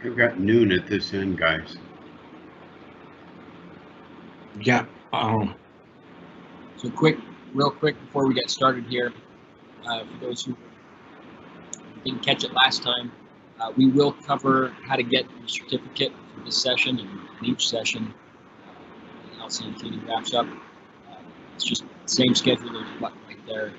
I've got noon at this end, guys. Yeah. So real quick before we get started here, for those who didn't catch it last time, we will cover how to get the certificate for this session and each session. And Al Santini wraps up. It's just the same schedule. There's a button right there.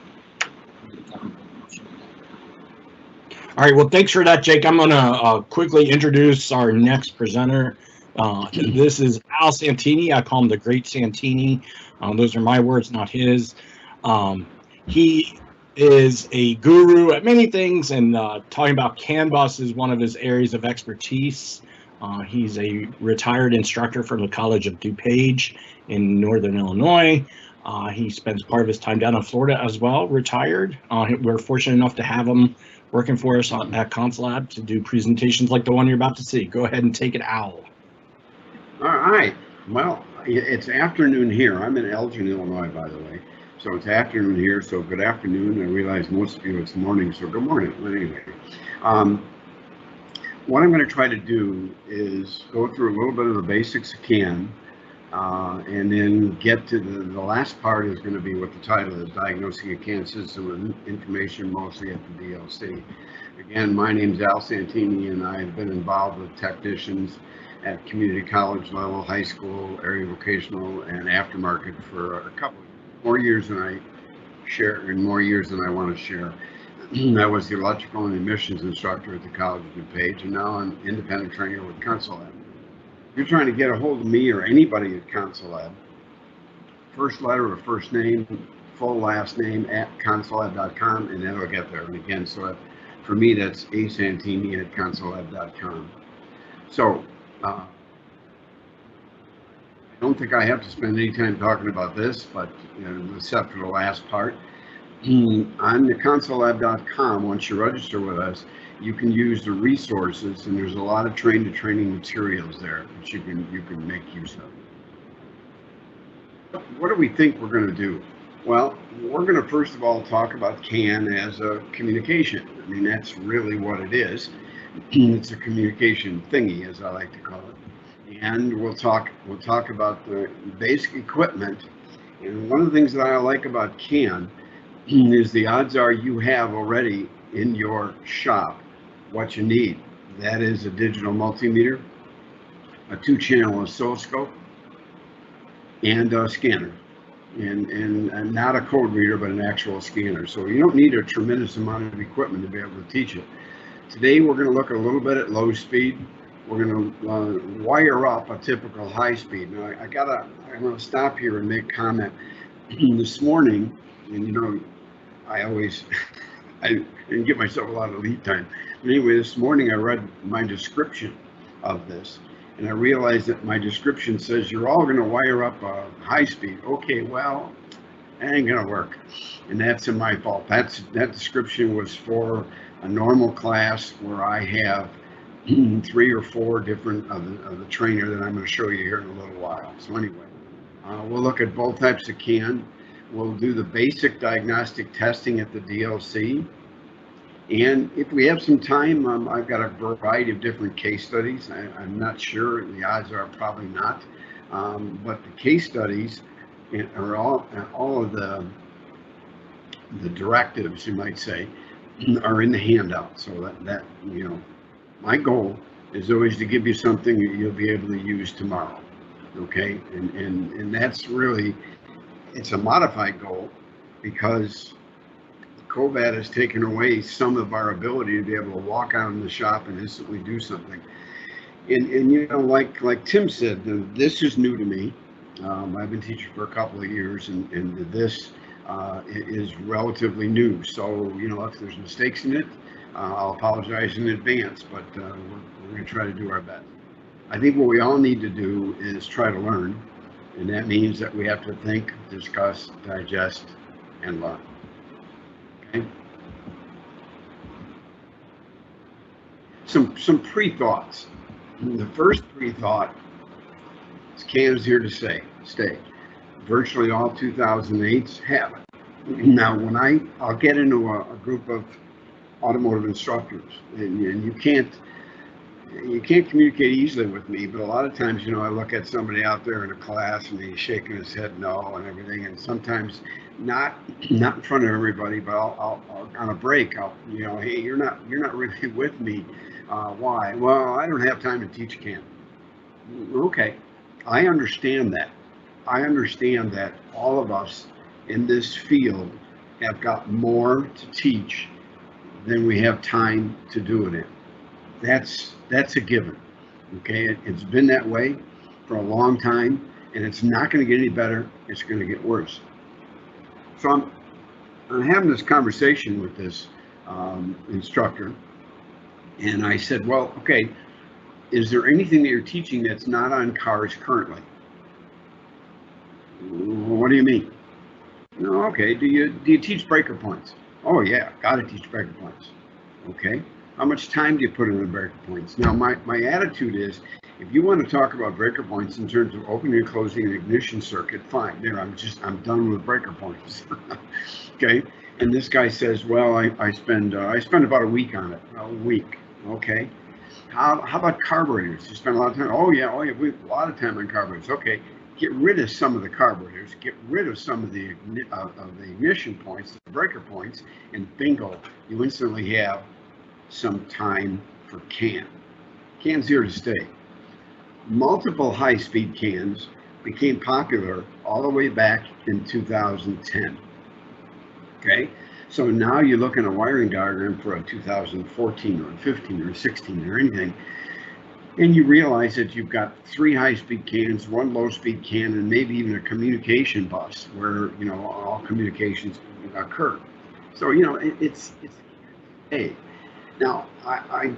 All right. Well, thanks for that, Jake. I'm going to quickly introduce our next presenter. This is Al Santini. I call him the Great Santini. Those are my words, not his. He is a guru at many things, and talking about CAN bus is one of his areas of expertise. He's a retired instructor from the College of DuPage in Northern Illinois. He spends part of his time down in Florida as well, retired. We're fortunate enough to have him working for us at ConsulLab to do presentations like the one you're about to see. Go ahead and take it, Al. All right. Well, it's afternoon here. I'm in Elgin, Illinois, by the way. So it's afternoon here. So good afternoon. I realize most of you it's morning. So good morning. But anyway, what I'm going to try to do is go through a little bit of the basics of CAN, and then get to the last part is going to be what the title is, Diagnosing a CAN System with Information Mostly at the DLC. Again, my name is Al Santini, and I've been involved with technicians at community college level, high school, area vocational, and aftermarket for a couple more years than I share, and more years than I want to share. I was the electrical and emissions instructor at the College of DuPage, and now I'm independent trainer with ConsulLab. If you're trying to get a hold of me or anybody at ConsulLab, first letter of first name, full last name at consullab.com, and that'll get there. And again, so for me, that's asantini at consullab.com. So, I don't think I have to spend any time talking about this, but except for the last part. On the consullab.com, once you register with us, you can use the resources, and there's a lot of training materials there that you can make use of. What do we think we're going to do? Well, we're going to first of all talk about CAN as a communication. I mean, that's really what it is. It's a communication thingy, as I like to call it. And we'll talk about the basic equipment. And one of the things that I like about CAN is the odds are you have already in your shop what you need. That is a digital multimeter, a 2-channel oscilloscope, and a scanner. And not a code reader, but an actual scanner. So you don't need a tremendous amount of equipment to be able to teach it. Today we're going to look a little bit at low speed. We're going to wire up a typical high speed. Now I'm going to stop here and make a comment. This morning, and I didn't give myself a lot of lead time. But anyway, this morning I read my description of this, and I realized that my description says you're all going to wire up a high speed. Okay, well, that ain't going to work, and that's my fault. That description was for a normal class where I have 3 or 4 different of the trainer that I'm going to show you here in a little while. So anyway, we'll look at both types of CAN. We'll do the basic diagnostic testing at the DLC. And if we have some time, I've got a variety of different case studies. I'm not sure, the odds are probably not. But the case studies are all of the directives, you might say, are in the handout. So that my goal is always to give you something that you'll be able to use tomorrow. Okay, and that's really, it's a modified goal because COVID has taken away some of our ability to be able to walk out in the shop and instantly do something. And like Tim said, this is new to me. I've been teaching for a couple of years, and this is relatively new. So if there's mistakes in it, I'll apologize in advance, but we're going to try to do our best. I think what we all need to do is try to learn, and that means that we have to think, discuss, digest, and learn. Okay. Some pre-thoughts. The first pre-thought is CAN is here to stay. Virtually all 2008s have it. Now, when I'll get into a group of automotive instructors, and you can't You can't communicate easily with me, but a lot of times, you know, I look at somebody out there in a class and he's shaking his head no and everything, and sometimes not not in front of everybody, but I'll on a break, you know, hey, you're not really with me. Why? Well, I don't have time to teach camp. Okay, I understand that. I understand that all of us in this field have got more to teach than we have time to do it in. That's a given. Okay, it's been that way for a long time, and it's not going to get any better. It's going to get worse. So I'm having this conversation with this instructor, and I said, well, okay, is there anything that you're teaching that's not on cars currently? What do you mean? No, okay. Do you teach breaker points? Oh yeah, got to teach breaker points. Okay. How much time do you put in the breaker points? Now, my attitude is, if you want to talk about breaker points in terms of opening and closing an ignition circuit, fine. There, I'm done with breaker points. Okay. And this guy says, well, I spend about a week on it. A week. Okay. How about carburetors? You spend a lot of time. Oh yeah, we a lot of time on carburetors. Okay. Get rid of some of the carburetors, get rid of some of the ignition points, the breaker points, and bingo, you instantly have some time for CAN. CAN's here to stay. Multiple high-speed CANs became popular all the way back in 2010. Okay, so now you look in a wiring diagram for a 2014 or a 15 or a 16 or anything, and you realize that you've got 3 high-speed CANs, 1 low-speed CAN, and maybe even a communication bus where, you know, all communications occur. So, you know, it's hey. Now, I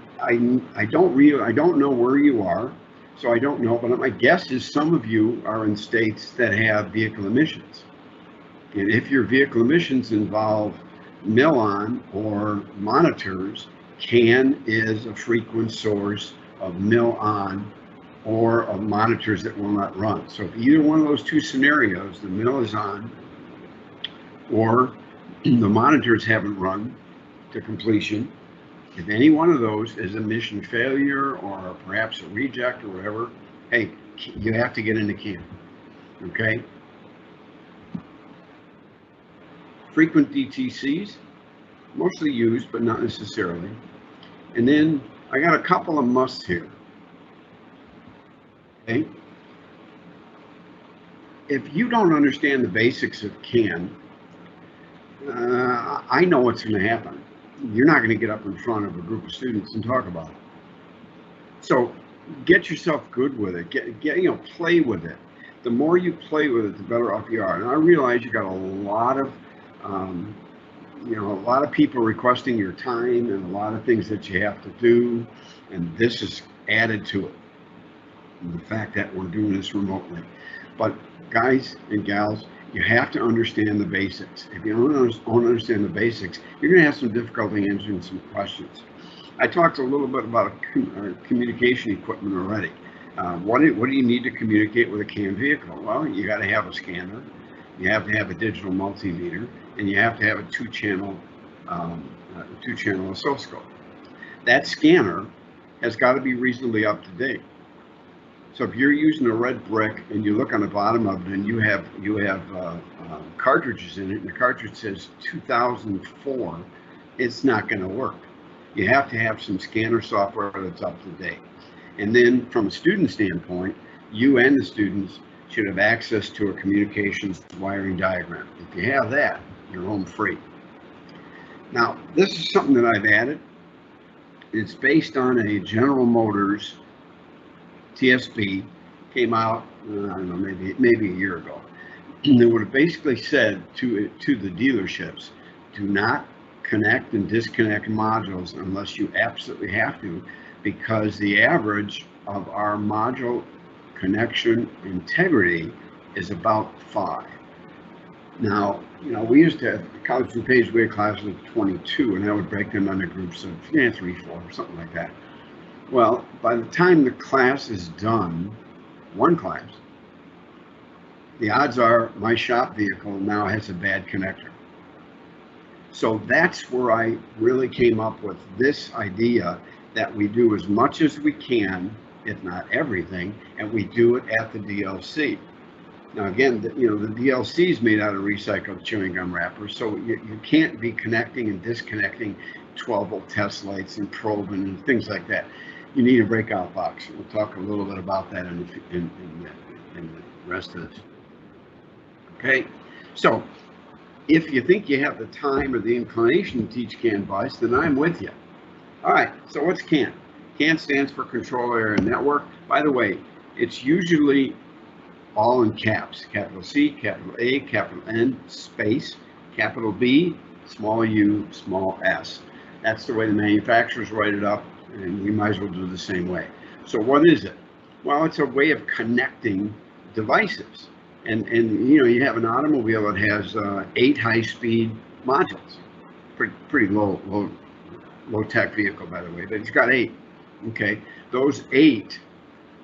don't know where you are, so I don't know, but my guess is some of you are in states that have vehicle emissions. And if your vehicle emissions involve mil-on or monitors, CAN is a frequent source of mil-on or of monitors that will not run. So if either one of those 2 scenarios, the mil is on or the monitors haven't run to completion, if any one of those is a mission failure or perhaps a reject or whatever, hey, you have to get into CAN. Okay? Frequent DTCs, mostly used, but not necessarily. And then I got a couple of musts here. Okay? If you don't understand the basics of CAN, I know what's going to happen. You're not going to get up in front of a group of students and talk about it. So get yourself good with it. Get play with it. The more you play with it, the better off you are. And I realize you got a lot of people requesting your time and a lot of things that you have to do, and this is added to it. And the fact that we're doing this remotely. But guys and gals, you have to understand the basics. If you don't understand the basics, you're going to have some difficulty answering some questions. I talked a little bit about communication equipment already. What do you need to communicate with a CAN vehicle? Well, you got to have a scanner, you have to have a digital multimeter, and you have to have a two-channel oscilloscope. That scanner has got to be reasonably up to date. So if you're using a red brick and you look on the bottom of it and you have cartridges in it, and the cartridge says 2004, it's not going to work. You have to have some scanner software that's up to date. And then from a student standpoint, you and the students should have access to a communications wiring diagram. If you have that, you're home free. Now, this is something that I've added. It's based on a General Motors TSB, came out, I don't know, maybe a year ago. And it would have basically said to the dealerships, do not connect and disconnect modules unless you absolutely have to, because the average of our module connection integrity is about 5. Now, we used to have college and page grade classes of 22, and I would break them into groups of 3, 4, or something like that. Well, by the time the class is done, one class, the odds are my shop vehicle now has a bad connector. So that's where I really came up with this idea that we do as much as we can, if not everything, and we do it at the DLC. Now again, the DLC is made out of recycled chewing gum wrappers, so you can't be connecting and disconnecting 12-volt test lights and probing and things like that. You need a breakout box. We'll talk a little bit about that in the rest of this. Okay, so if you think you have the time or the inclination to teach CAN bus, then I'm with you. All right, so what's CAN? CAN stands for Control Area Network. By the way, it's usually all in caps, capital C, capital A, capital N, space, capital B, small u, small s. That's the way the manufacturers write it up, and we might as well do the same way. So what is it? Well, it's a way of connecting devices. And you have an automobile that has 8 high-speed modules. Pretty low tech vehicle, by the way, but it's got 8. Okay, those 8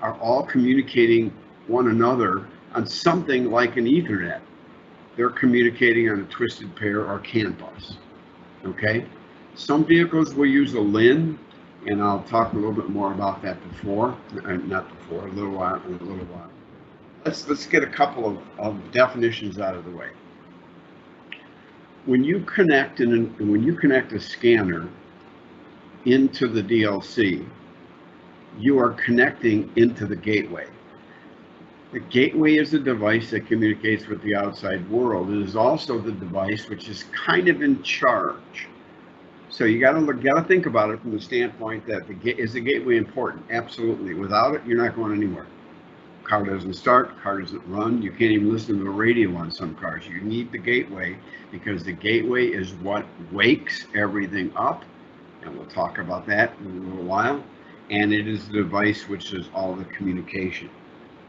are all communicating one another on something like an Ethernet. They're communicating on a twisted pair or CAN bus. Okay, some vehicles will use a LIN, and I'll talk a little bit more about that a little while. Let's get a couple of definitions out of the way. When you connect a scanner into the DLC, you are connecting into the gateway. The gateway is a device that communicates with the outside world. It is also the device which is kind of in charge. So you got to think about it from the standpoint that is the gateway important? Absolutely. Without it, you're not going anywhere. Car doesn't start, car doesn't run. You can't even listen to the radio on some cars. You need the gateway because the gateway is what wakes everything up, and we'll talk about that in a little while. And it is the device which is all the communication.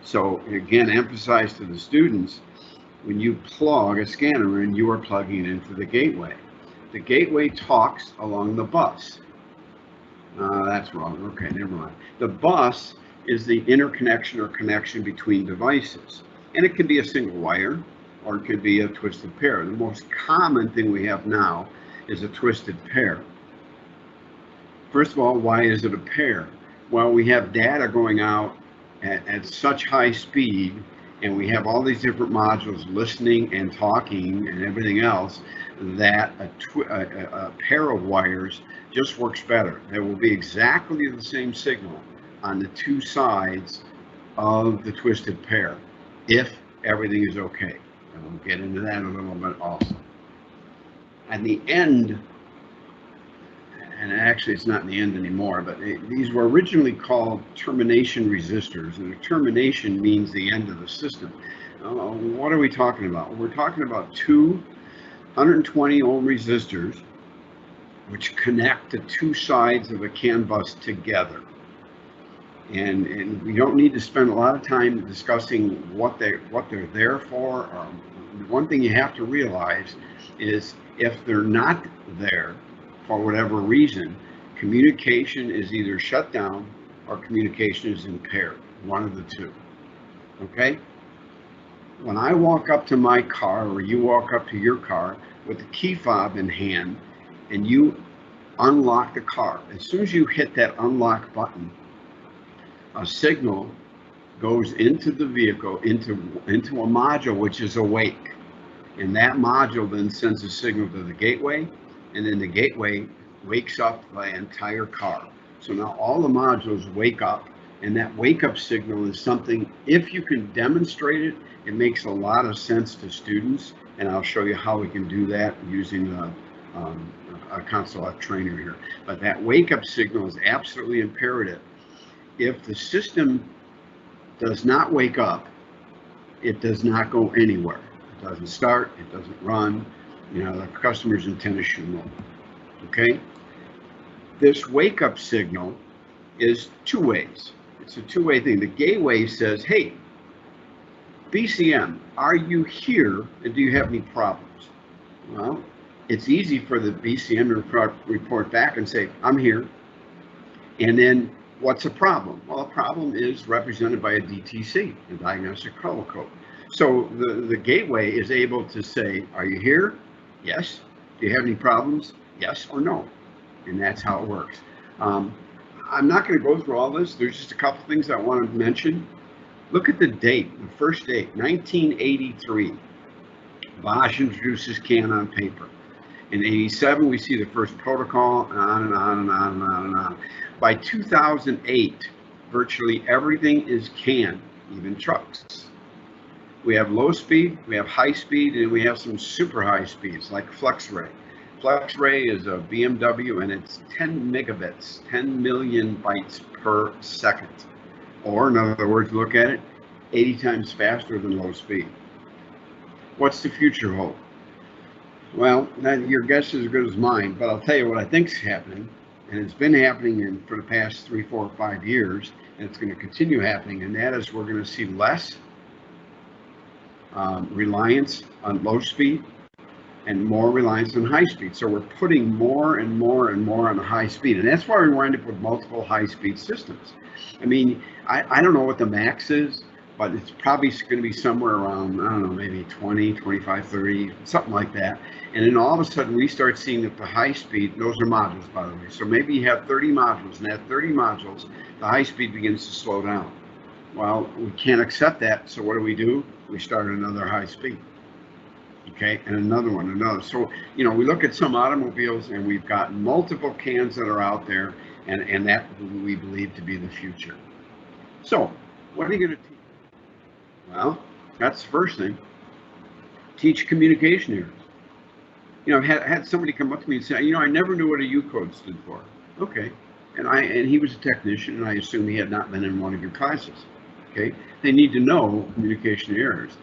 So again, emphasize to the students, when you plug a scanner in, you are plugging it into the gateway. The gateway talks along the bus. That's wrong. Okay, never mind. The bus is the interconnection or connection between devices. And it can be a single wire, or it could be a twisted pair. The most common thing we have now is a twisted pair. First of all, why is it a pair? Well, we have data going out at such high speed, and we have all these different modules listening and talking and everything else, that a pair of wires just works better. There will be exactly the same signal on the 2 sides of the twisted pair, if everything is okay. And we'll get into that a little bit also. At the end, and actually it's not in the end anymore, but these were originally called termination resistors, and a termination means the end of the system. What are we talking about? We're talking about 2 120 ohm resistors which connect the 2 sides of a CAN bus together. And we don't need to spend a lot of time discussing what they're there for. One thing you have to realize is if they're not there for whatever reason, communication is either shut down or communication is impaired, one of the 2. Okay? When I walk up to my car, or you walk up to your car with the key fob in hand, and you unlock the car, as soon as you hit that unlock button, a signal goes into the vehicle, into a module which is awake. And that module then sends a signal to the gateway, and then the gateway wakes up the entire car. So now all the modules wake up, and that wake up signal is something, if you can demonstrate it, it makes a lot of sense to students, and I'll show you how we can do that using a console trainer here. But that wake up signal is absolutely imperative. If the system does not wake up, it does not go anywhere. It doesn't start, it doesn't run. The customer's in tennis shoe mode. Okay? This wake up signal is 2 ways. It's a 2-way thing. The gateway says, hey, BCM, are you here, and do you have any problems? Well, it's easy for the BCM to report back and say, I'm here. And then what's a problem? Well, a problem is represented by a DTC, a diagnostic color code. So the gateway is able to say, are you here? Yes. Do you have any problems? Yes or no. And that's how it works. I'm not going to go through all this. There's just a couple things I want to mention. Look at the date, the first date, 1983. Bosch introduces can on paper. In 87, we see the first protocol, and on and on and on and on and on. By 2008, virtually everything is can, even trucks. We have low speed, we have high speed, and we have some super high speeds like FlexRay. FlexRay is a BMW, and it's 10 megabits, 10 million bytes per second. Or in other words, look at it, 80 times faster than low speed. What's the future hold? Well, your guess is as good as mine, but I'll tell you what I think is happening, and it's been happening for the past 3, 4, 5 years, and it's going to continue happening, and that is we're going to see less reliance on low speed and more reliance on high speed. So we're putting more and more and more on the high speed, and that's why we wind up with multiple high-speed systems. I mean, I don't know what the max is, but it's probably going to be somewhere around, I don't know, maybe 20, 25, 30, something like that. And then all of a sudden we start seeing that the high speed, those are modules, by the way. So maybe you have 30 modules, and at 30 modules, the high speed begins to slow down. Well, we can't accept that. So what do? We start another high speed. Okay, and another one, another. So, you know, we look at some automobiles and we've got multiple cans that are out there, and that we believe to be the future. So, what are you going to teach? Well, that's the first thing. Teach communication errors. You know, I've had somebody come up to me and say, you know, I never knew what a U code stood for. Okay, and he was a technician, and I assume he had not been in one of your classes. Okay, they need to know communication errors.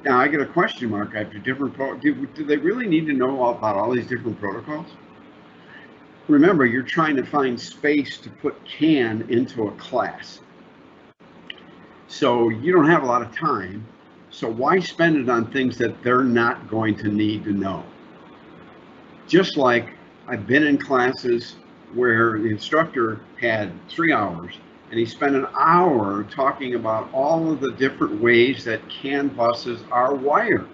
Now I get a question mark after different do they really need to know about all these different protocols? Remember, you're trying to find space to put CAN into a class. So you don't have a lot of time. So why spend it on things that they're not going to need to know? Just like I've been in classes where the instructor had 3 hours and he spent an hour talking about all of the different ways that CAN buses are wired.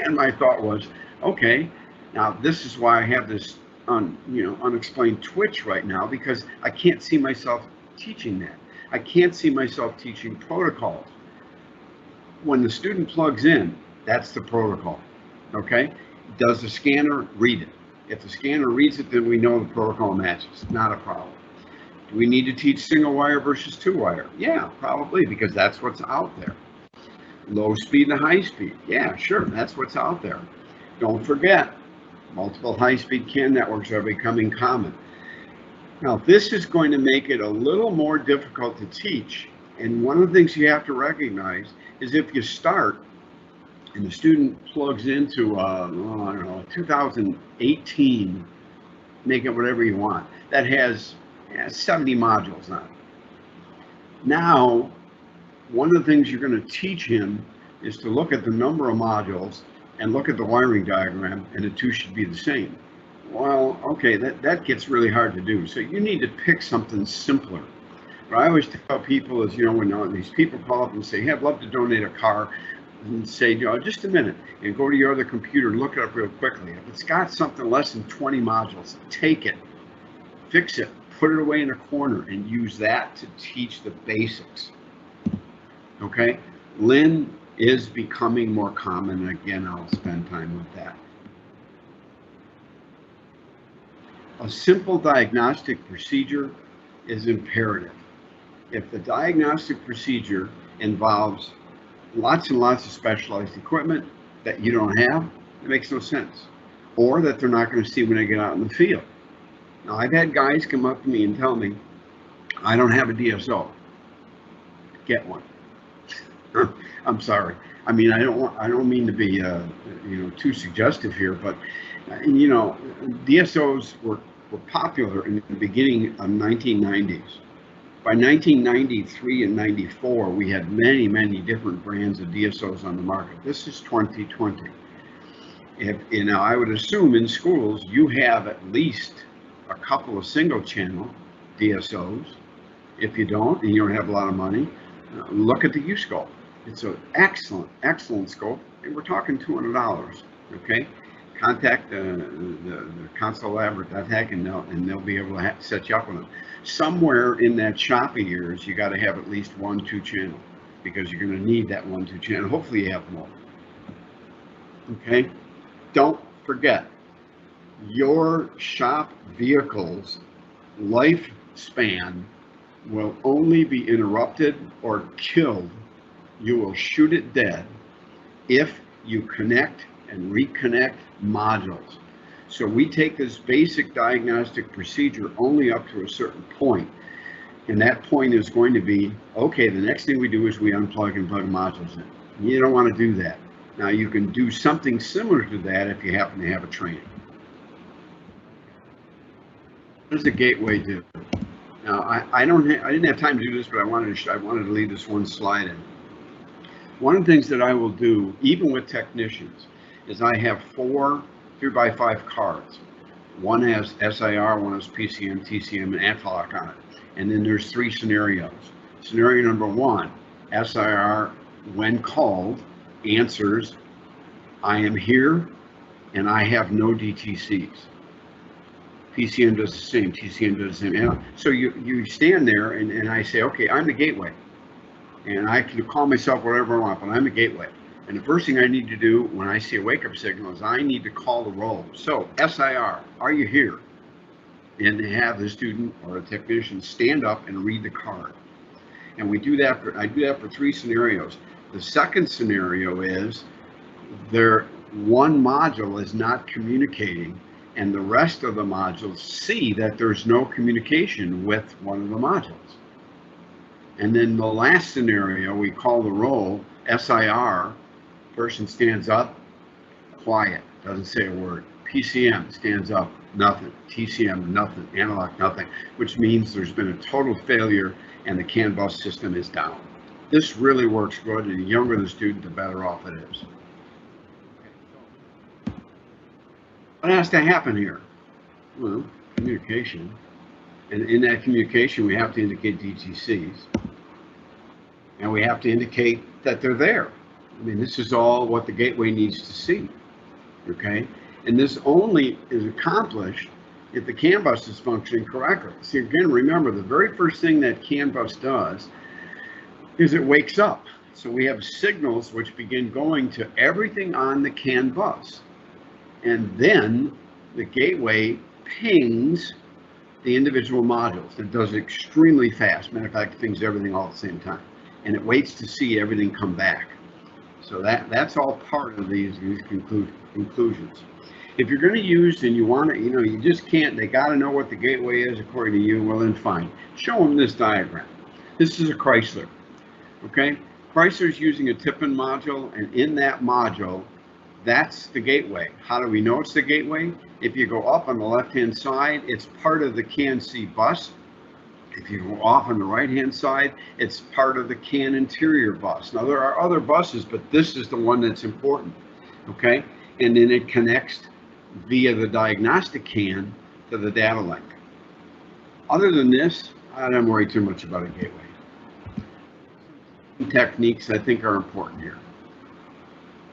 And my thought was, okay, now this is why I have this unexplained twitch right now, because I can't see myself teaching that. I can't see myself teaching protocols. When the student plugs in, that's the protocol, okay? Does the scanner read it? If the scanner reads it, then we know the protocol matches, not a problem. Do we need to teach single wire versus 2-wire? Yeah, probably, because that's what's out there. Low speed and high speed, yeah, sure, that's what's out there. Don't forget, multiple high-speed CAN networks are becoming common. Now, this is going to make it a little more difficult to teach, and one of the things you have to recognize is if you start and the student plugs into, 2018, make it whatever you want, that has 70 modules on it. Now, one of the things you're going to teach him is to look at the number of modules and look at the wiring diagram, and the two should be the same. Well, okay, that gets really hard to do. So you need to pick something simpler. What I always tell people is, when these people call up and say, hey, I'd love to donate a car, and say, just a minute, and go to your other computer and look it up real quickly. If it's got something less than 20 modules, take it, fix it, put it away in a corner, and use that to teach the basics. Okay? Lin is becoming more common, and again, I'll spend time with that. A simple diagnostic procedure is imperative. If the diagnostic procedure involves lots and lots of specialized equipment that you don't have, it makes no sense. Or that they're not going to see when they get out in the field. Now, I've had guys come up to me and tell me, I don't have a DSO. Get one. I'm sorry. I mean, I don't mean to be too suggestive here, but DSOs were popular in the beginning of 1990s. By 1993 and 94, we had many, many different brands of DSOs on the market. This is 2020. I would assume in schools you have at least a couple of single channel DSOs. If you don't, and you don't have a lot of money, look at the U-Scope. It's an excellent, excellent scope, and we're talking $200, okay? contact the console lab or DOTAC, and they'll be able to set you up with them. Somewhere in that shopping years, you got to have at least 1-2 channel, because you're going to need that 1-2 channel. Hopefully you have more. Okay, don't forget, your shop vehicle's lifespan will only be interrupted or killed. You will shoot it dead if you connect and reconnect modules. So we take this basic diagnostic procedure only up to a certain point. And that point is going to be, okay, the next thing we do is we unplug and plug modules in. You don't want to do that. Now you can do something similar to that if you happen to have a training. What does the gateway do? Now I didn't have time to do this, but I wanted to leave this one slide in. One of the things that I will do, even with technicians, is I have 4 3x5 cards. One has SIR, one has PCM, TCM, and Aflock on it. And then there's 3 scenarios. Scenario number 1, SIR, when called, answers, I am here and I have no DTCs. PCM does the same, TCM does the same. And so you stand there and I say, okay, I'm the gateway. And I can call myself whatever I want, but I'm the gateway. And the first thing I need to do when I see a wake-up signal is I need to call the roll. So, SIR, are you here? And have the student or a technician stand up and read the card. And I do that for 3 scenarios. The second scenario is one module is not communicating, and the rest of the modules see that there's no communication with one of the modules. And then the last scenario, we call the roll, SIR, person stands up, quiet, doesn't say a word. PCM stands up, nothing. TCM, nothing. Analog, nothing, which means there's been a total failure and the CAN bus system is down. This really works good, and the younger the student, the better off it is. What has to happen here? Well, communication. And in that communication, we have to indicate DTCs. And we have to indicate that they're there. I mean, this is all what the gateway needs to see, okay? And this only is accomplished if the CAN bus is functioning correctly. See, again, remember, the very first thing that CAN bus does is it wakes up. So we have signals which begin going to everything on the CAN bus. And then the gateway pings the individual modules. It does it extremely fast. Matter of fact, it pings everything all at the same time. And it waits to see everything come back. So that's all part of these conclusions. If you're going to use and you want to, you just can't, they got to know what the gateway is according to you, well then fine. Show them this diagram. This is a Chrysler, okay? Chrysler's using a Tippin module, and in that module, that's the gateway. How do we know it's the gateway? If you go up on the left-hand side, it's part of the CAN-C bus. If you go off on the right-hand side, it's part of the CAN interior bus. Now, there are other buses, but this is the one that's important, okay? And then it connects via the diagnostic CAN to the data link. Other than this, I don't worry too much about a gateway. Techniques I think are important here.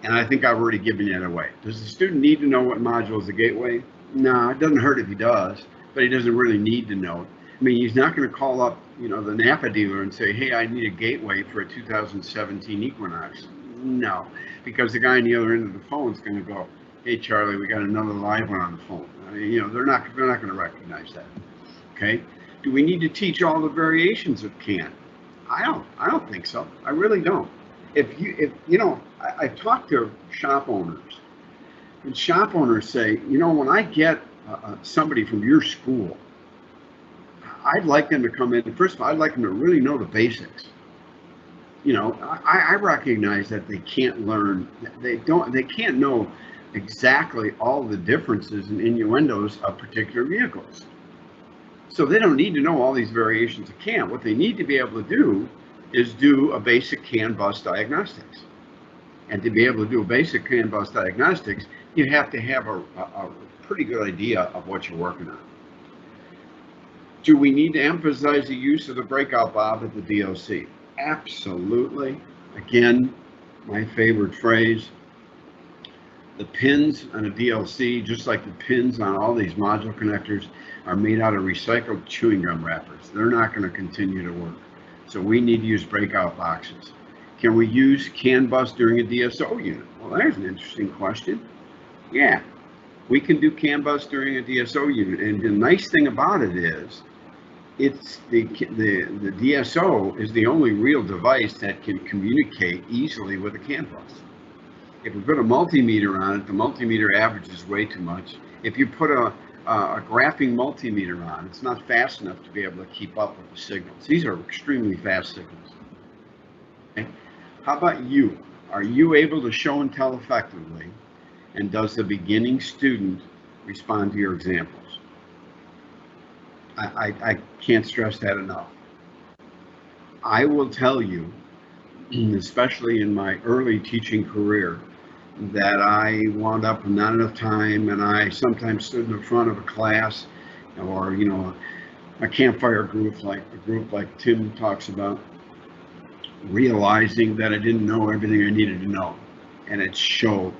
And I think I've already given it away. Does the student need to know what module is the gateway? No, it doesn't hurt if he does, but he doesn't really need to know it. I mean, he's not going to call up, the NAPA dealer and say, hey, I need a gateway for a 2017 Equinox. No, because the guy on the other end of the phone is going to go, hey, Charlie, we got another live one on the phone. I mean, they're not going to recognize that. Okay. Do we need to teach all the variations of CAN? I don't think so. I really don't. I've talked to shop owners, and shop owners say, when I get somebody from your school, I'd like them to come in. First of all, I'd like them to really know the basics. I recognize that they can't learn. They can't know exactly all the differences and innuendos of particular vehicles. So they don't need to know all these variations of CAN. What they need to be able to do is do a basic CAN bus diagnostics. And to be able to do a basic CAN bus diagnostics, you have to have a pretty good idea of what you're working on. Do we need to emphasize the use of the breakout bob at the DOC? Absolutely. Again, my favorite phrase, The pins on a DLC, just like the pins on all these module connectors, are made out of recycled chewing gum wrappers. They're not going to continue to work. So we need to use breakout boxes. Can we use CAN bus during a DSO unit? Well, there's an interesting question. Yeah, we can do CAN bus during a DSO unit. And the nice thing about it is, it's the DSO is the only real device that can communicate easily with a CAN bus. If we put a multimeter on it, the multimeter averages way too much. If you put a graphing multimeter on, it's not fast enough to be able to keep up with the signals. These are extremely fast signals. Okay. How about you? Are you able to show and tell effectively? And does the beginning student respond to your examples? I can't stress that enough. I will tell you, especially in my early teaching career, that I wound up with not enough time, and I sometimes stood in the front of a class, or a campfire group like Tim talks about, realizing that I didn't know everything I needed to know, and it showed.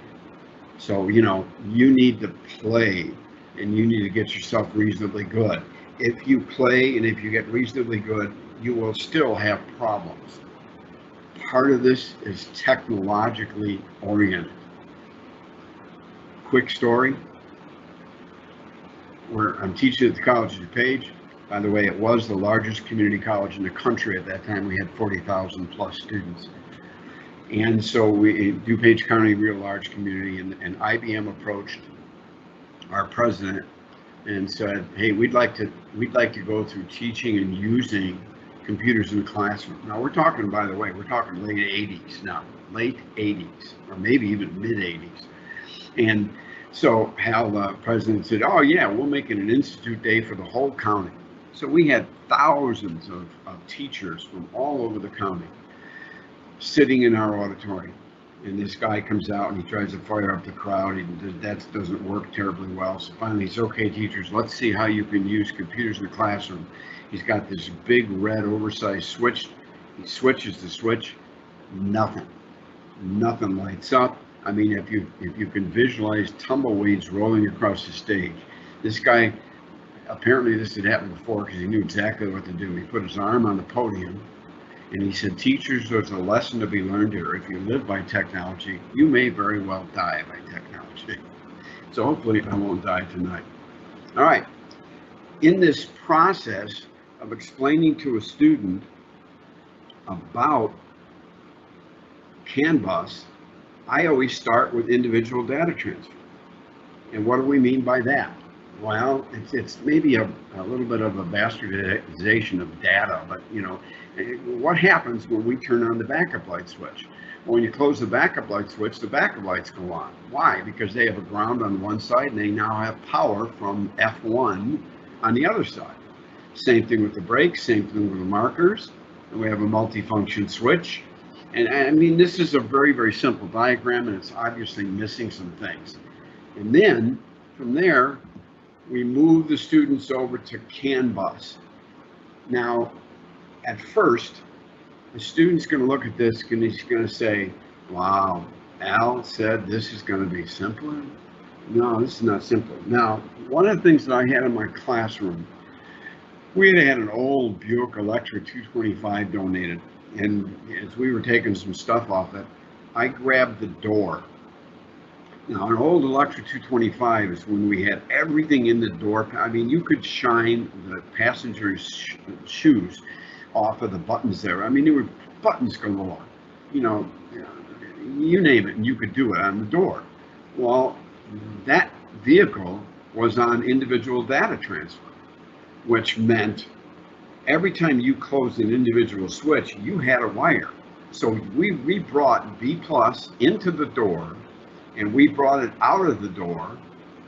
So you need to play, and you need to get yourself reasonably good. If you play and if you get reasonably good, you will still have problems. Part of this is technologically oriented. Quick story, where I'm teaching at the College of DuPage. By the way, it was the largest community college in the country at that time. We had 40,000 plus students. And so DuPage County, real large community, and IBM approached our president and said, hey, we'd like to go through teaching and using computers in the classroom. Now we're talking, by the way, we're talking late 80s now, late 80s, or maybe even mid 80s. And so Hal, the president, said, oh yeah, we'll make it an institute day for the whole county. So we had thousands of teachers from all over the county sitting in our auditorium. And this guy comes out and he tries to fire up the crowd. That doesn't work terribly well. So finally he says, okay, teachers, let's see how you can use computers in the classroom. He's got this big red oversized switch. He switches the switch, nothing lights up. I mean, if you can visualize tumbleweeds rolling across the stage. This guy, apparently this had happened before because he knew exactly what to do. He put his arm on the podium and he said, teachers, there's a lesson to be learned here. If you live by technology, you may very well die by technology. So hopefully I won't die tonight. All right. In this process of explaining to a student about CAN bus, I always start with individual data transfer. And what do we mean by that? Well, it's maybe a little bit of a bastardization of data, but what happens when we turn on the backup light switch? When you close the backup light switch, the backup lights go on. Why? Because they have a ground on one side and they now have power from F1 on the other side. Same thing with the brakes, same thing with the markers, and we have a multifunction switch. And I mean, this is a very, very simple diagram, and it's obviously missing some things. And then from there, we move the students over to CAN bus. Now, at first, the student's going to look at this and he's going to say, wow, Al said this is going to be simpler. No, this is not simple. Now, one of the things that I had in my classroom, we had an old Buick Electra 225 donated. And as we were taking some stuff off it, I grabbed the door. Now, an old Electra 225 is when we had everything in the door. I mean, you could shine the passenger's shoes off of the buttons there. I mean, there were buttons galore. You name it, and you could do it on the door. Well, that vehicle was on individual data transfer, which meant every time you closed an individual switch, you had a wire. So we brought B+ into the door, and we brought it out of the door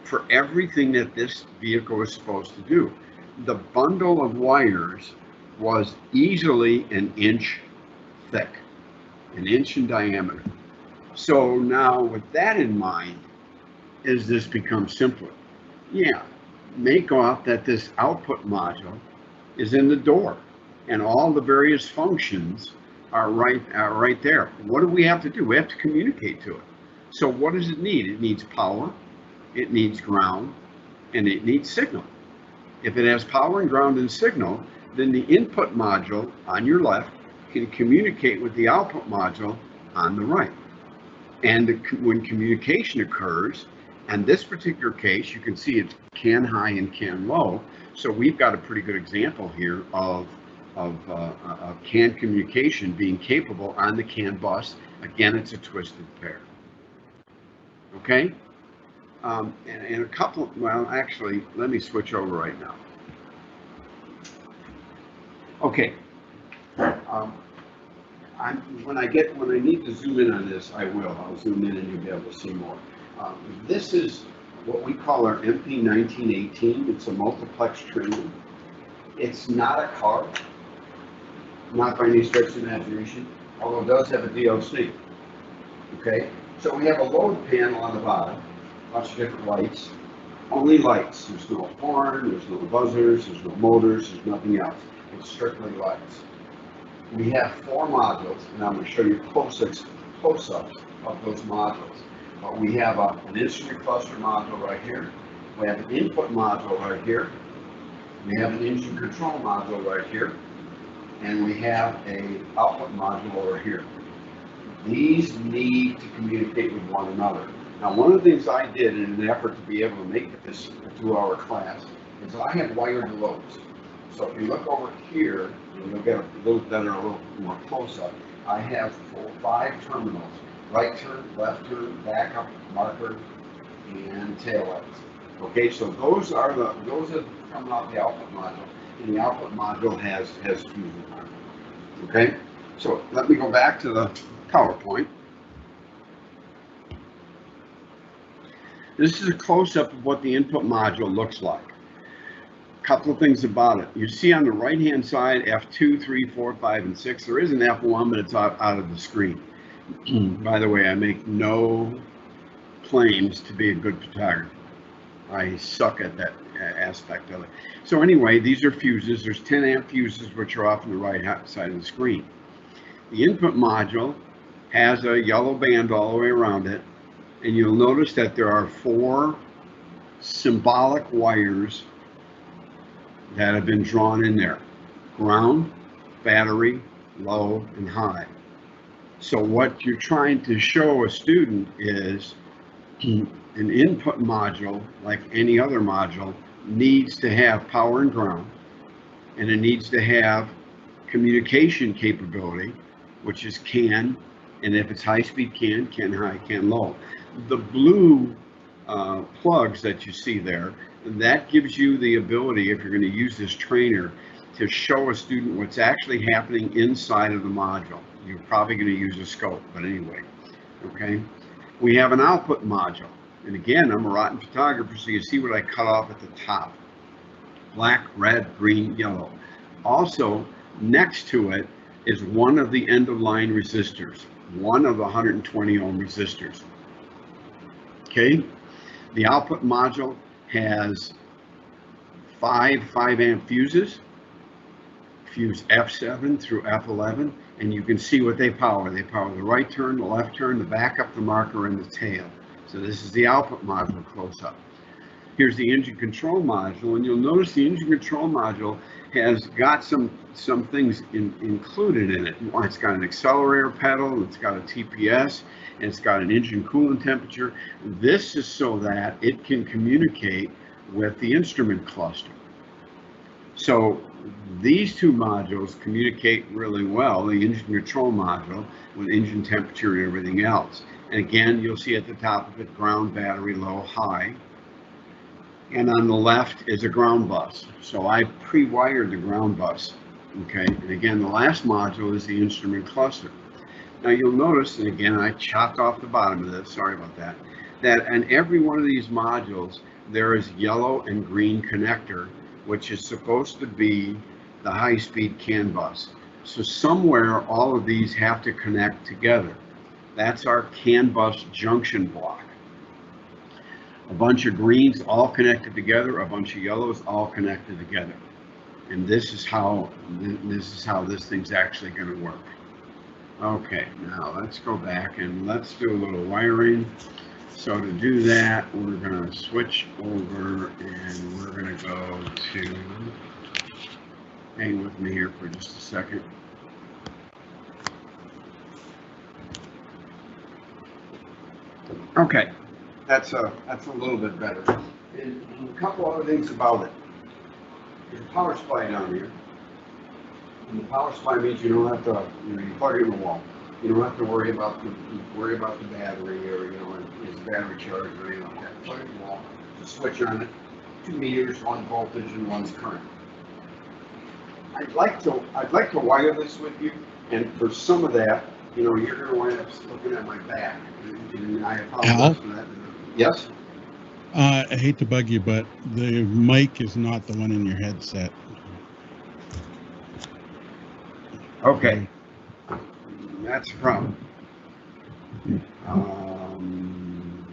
for everything that this vehicle was supposed to do. The bundle of wires was easily an inch thick, an inch in diameter. So now with that in mind, as this becomes simpler, yeah, make off that this output module is in the door and all the various functions are right there. What do we have to do? We have to communicate to it. So what does it need? It needs power, it needs ground, and it needs signal. If it has power and ground and signal, then the input module on your left can communicate with the output module on the right. And when communication occurs, in this particular case, you can see it's CAN high and CAN low. So we've got a pretty good example here of CAN communication being capable on the CAN bus. Again, it's a twisted pair. Okay? And a couple, well, actually, let me switch over right now. Okay. When I need to zoom in on this, I will. I'll zoom in and you'll be able to see more. This is what we call our MP1918. It's a multiplex trainer. It's not a car, not by any stretch of imagination, although it does have a DOC. Okay, so we have a load panel on the bottom, a bunch of different lights, only lights. There's no horn, there's no buzzers, there's no motors, there's nothing else. It's strictly lights. We have 4 modules, and I'm going to show you close-ups of those modules. But we have an instrument cluster module right here. We have an input module right here. We have an engine control module right here. And we have an output module over here. These need to communicate with one another. Now, one of the things I did in an effort to be able to make this a 2-hour class is I have wired loads. So if you look over here, and you'll get those that are a little more close up, I have 5 terminals: right turn, left turn, backup, marker, and tail lights. Okay, so those are coming off the output module, and the output module has fuses on it. Okay, so let me go back to the PowerPoint. This is a close-up of what the input module looks like. Couple of things about it. You see on the right hand side F2, 3, 4, 5, and 6. There is an F1, but it's out of the screen. By the way, I make no claims to be a good photographer. I suck at that aspect of it. So anyway, these are fuses. There's 10 amp fuses, which are off on the right side of the screen. The input module has a yellow band all the way around it, and you'll notice that there are 4 symbolic wires that have been drawn in there: ground, battery, low, and high. So what you're trying to show a student is an input module, like any other module, needs to have power and ground, and it needs to have communication capability, which is CAN, and if it's high-speed CAN, CAN high, CAN low. The blue plugs that you see there, that gives you the ability, if you're going to use this trainer, to show a student what's actually happening inside of the module. You're probably going to use a scope, but anyway, okay? We have an output module, and again, I'm a rotten photographer, so you see what I cut off at the top: black, red, green, yellow. Also, next to it is one of the end-of-line resistors, one of the 120 ohm resistors. Okay, the output module has 5 5-amp fuses, fuse F7 through F11, and you can see what they power. They power the right turn, the left turn, the backup, the marker, and the tail. So this is the output module close up. Here's the engine control module, and you'll notice the engine control module has got some things included in it. It's got an accelerator pedal, it's got a TPS, and it's got an engine coolant temperature. This is so that it can communicate with the instrument cluster. So these 2 modules communicate really well, the engine control module with engine temperature and everything else. And again, you'll see at the top of it, ground, battery, low, high. And on the left is a ground bus. So I pre-wired the ground bus, okay? And again, the last module is the instrument cluster. Now you'll notice, and again, I chopped off the bottom of this, sorry about that, that on every one of these modules, there is yellow and green connector, which is supposed to be the high-speed CAN bus. So somewhere, all of these have to connect together. That's our CAN bus junction block. A bunch of greens all connected together, a bunch of yellows all connected together. And this is how this thing's actually going to work. Okay, now let's go back and let's do a little wiring. So to do that, we're gonna switch over and we're gonna go to, hang with me here for just a second. Okay, that's a little bit better. And a couple other things about it. There's a power supply down here. And the power supply means you don't have to, you plug it in the wall. You don't have to worry about the battery or, is the battery charged or anything like that. Plug it in the wall, the switch on it, 2 meters, 1 voltage and 1's current. I'd like to wire this with you, and for some of that, you're gonna wind up looking at my back. And I apologize for that. Yes? I hate to bug you, but the mic is not the one in your headset. Okay. That's a problem.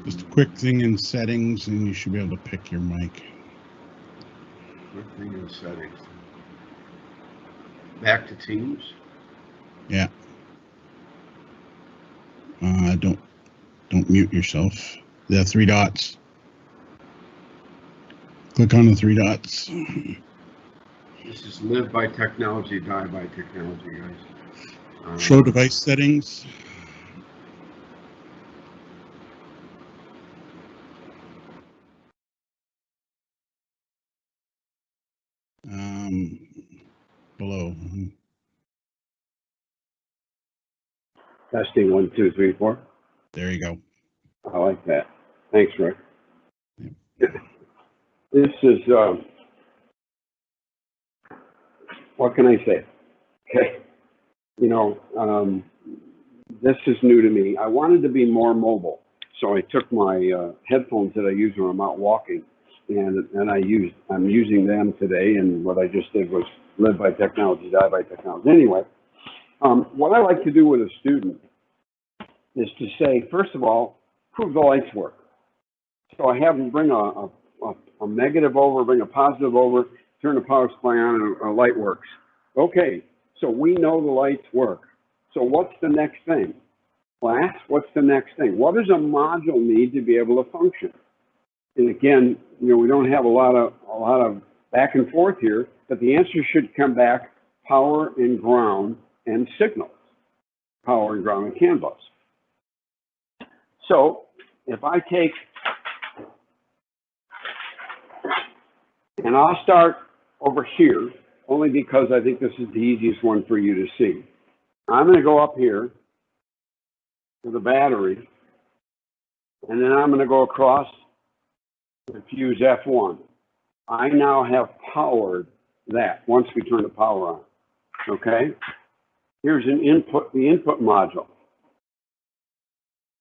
Just a quick thing in settings, and you should be able to pick your mic. Quick thing in settings. Back to Teams. Yeah. Don't mute yourself. The 3 dots. Click on the 3 dots. This is live by technology, die by technology, guys. Show device settings. Below. Testing 1, 2, 3, 4. There you go. I like that. Thanks, Rick. Yeah. This is, what can I say? Okay. This is new to me. I wanted to be more mobile. So I took my headphones that I use when I'm out walking, and I'm using them today. And what I just did was live by technology, die by technology. Anyway, what I like to do with a student is to say, first of all, prove the lights work. So I have them bring a negative over, bring a positive over, turn the power supply on, and a light works. Okay, so we know the lights work. So what's the next thing? Class, what's the next thing? What does a module need to be able to function? And again, we don't have a lot of back and forth here, but the answer should come back: power and ground and signals. Power and ground and CAN bus. So if I take, and I'll start over here, only because I think this is the easiest one for you to see. I'm going to go up here to the battery, and then I'm going to go across the fuse F1. I now have powered that once we turn the power on. Okay? Here's the input module,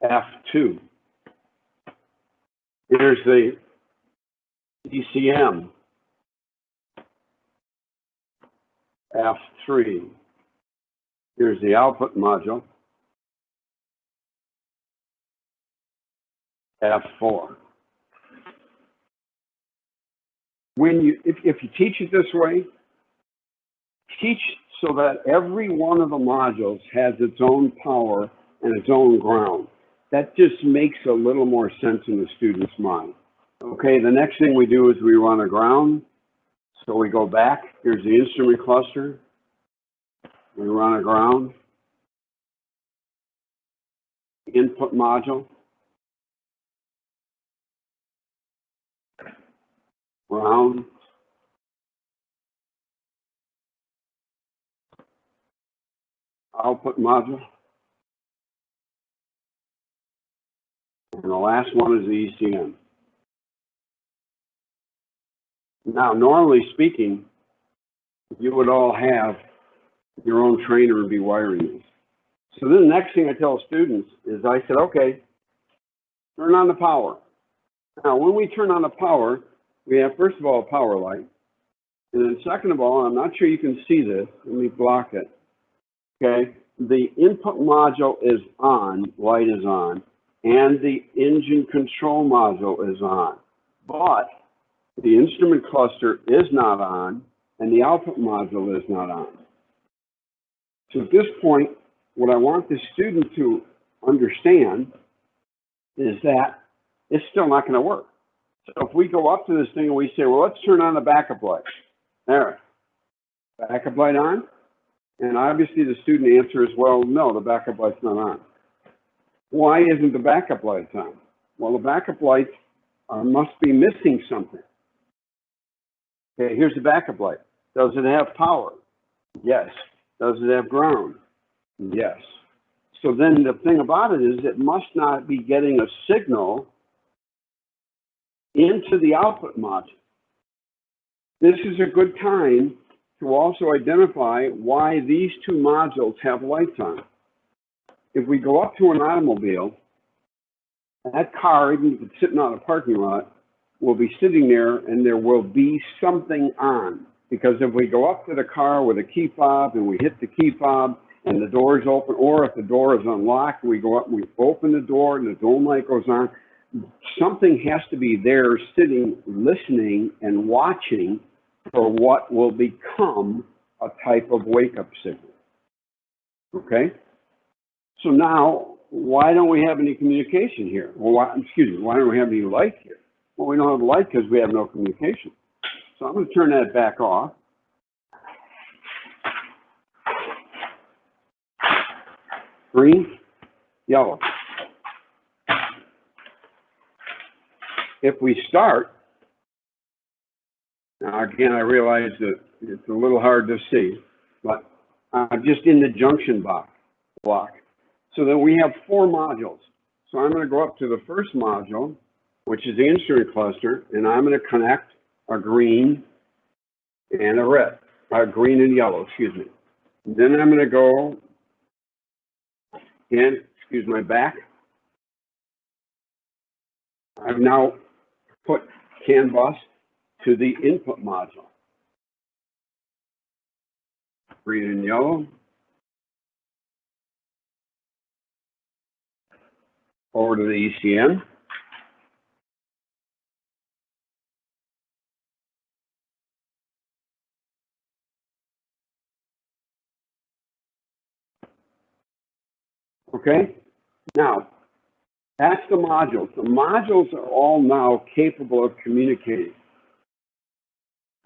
F2. Here's the ECM, F3. Here's the output module, F4. If you teach it this way, teach so that every one of the modules has its own power and its own ground. That just makes a little more sense in the student's mind. Okay, the next thing we do is we run a ground. So we go back, here's the instrument cluster. We run a ground. Input module. Ground. Output module. And the last one is the ECM. Now, normally speaking, you would all have your own trainer and be wiring these. So then the next thing I tell students is I said, okay, turn on the power. Now, when we turn on the power, we have, first of all, a power light. And then second of all, I'm not sure you can see this. Let me block it. Okay, the input module is on, light is on, and the engine control module is on. But the instrument cluster is not on, and the output module is not on. So at this point, what I want the student to understand is that it's still not going to work. So if we go up to this thing and we say, well, let's turn on the backup light. There, backup light on? And obviously the student answers, well, no, the backup light's not on. Why isn't the backup light on? Well, the backup lights must be missing something. Okay, here's the backup light. Does it have power? Yes. Does it have ground? Yes. So then the thing about it is it must not be getting a signal into the output module. This is a good time to also identify why these two modules have lights on. If we go up to an automobile, that car, even if it's sitting on a parking lot, will be sitting there and there will be something on. Because if we go up to the car with a key fob and we hit the key fob and the door is open, or if the door is unlocked, we go up and we open the door and the dome light goes on, something has to be there sitting, listening and watching for what will become a type of wake-up signal. Okay? So now, why don't we have any communication here? Well, why don't we have any light here? Well, we don't have light because we have no communication. So I'm going to turn that back off. Green, yellow. If we start, now again, I realize that it's a little hard to see, but I'm just in the junction block. So then we have 4 modules. So I'm going to go up to the first module, which is the instrument cluster, and I'm going to connect a green and a red, green and yellow, excuse me. Then I'm going to go and, excuse my back. I've now put CAN bus to the input module. Green and yellow. Over to the ECM. Okay, now that's the modules. The modules are all now capable of communicating.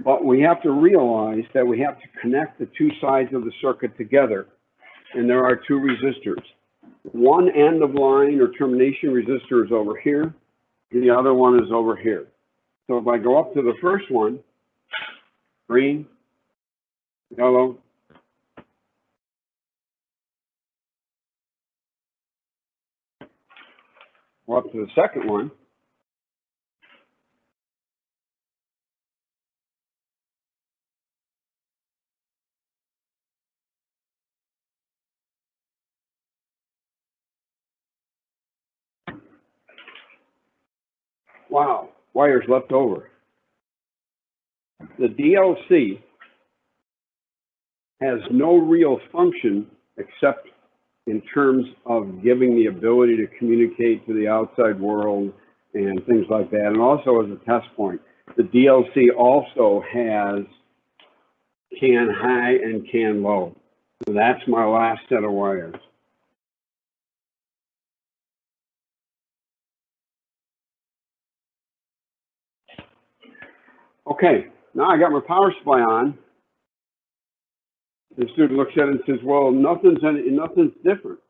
But we have to realize that we have to connect the 2 sides of the circuit together. And there are 2 resistors. One end of line or termination resistor is over here. The other one is over here. So if I go up to the first one, green, yellow, go up to the second one, wow, wires left over. The DLC has no real function except in terms of giving the ability to communicate to the outside world and things like that, and also as a test point. The DLC also has CAN high and CAN low. So that's my last set of wires. Okay, now I got my power supply on. The student looks at it and says, well, nothing's different.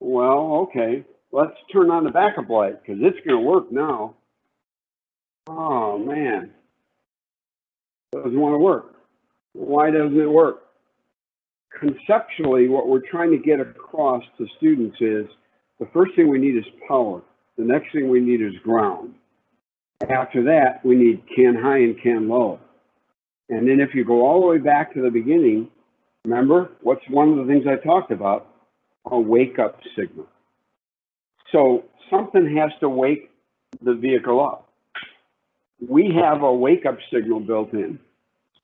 Well, okay, let's turn on the backup light because it's going to work now. Oh, man. Doesn't want to work. Why doesn't it work? Conceptually, what we're trying to get across to students is the first thing we need is power. The next thing we need is ground. After that, we need CAN high and CAN low. And then if you go all the way back to the beginning, remember, what's one of the things I talked about? A wake-up signal. So something has to wake the vehicle up. We have a wake-up signal built in.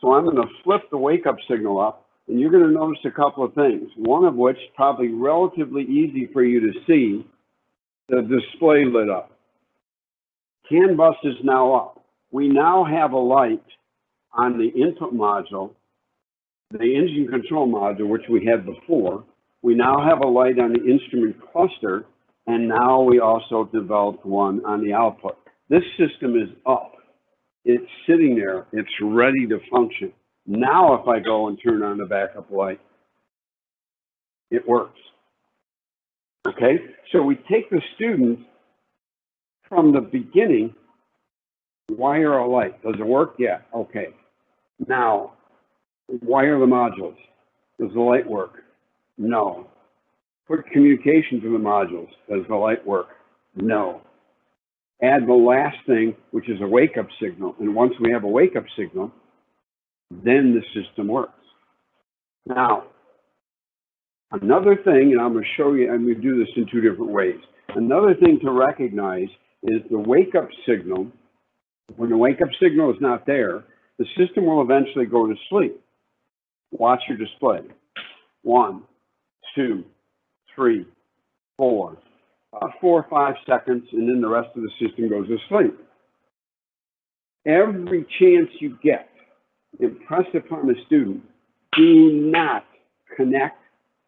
So I'm going to flip the wake-up signal up, and you're going to notice a couple of things. One of which, probably relatively easy for you to see, the display lit up. CAN bus is now up. We now have a light on the input module, the engine control module, which we had before, we now have a light on the instrument cluster, and now we also developed one on the output. This system is up. It's sitting there. It's ready to function. Now, if I go and turn on the backup light, it works. Okay? So we take the student from the beginning, wire a light. Does it work? Yeah. Okay. Now, wire the modules. Does the light work? No. Put communication to the modules. Does the light work? No. Add the last thing, which is a wake-up signal. And once we have a wake-up signal, then the system works. Now, another thing, and I'm going to show you, I'm going to do this in two different ways. Another thing to recognize is the wake-up signal. When the wake-up signal is not there, the system will eventually go to sleep. Watch your display. 1, 2, 3, 4. About 4 or 5 seconds, and then the rest of the system goes to sleep. Every chance you get, impress upon the student, do not connect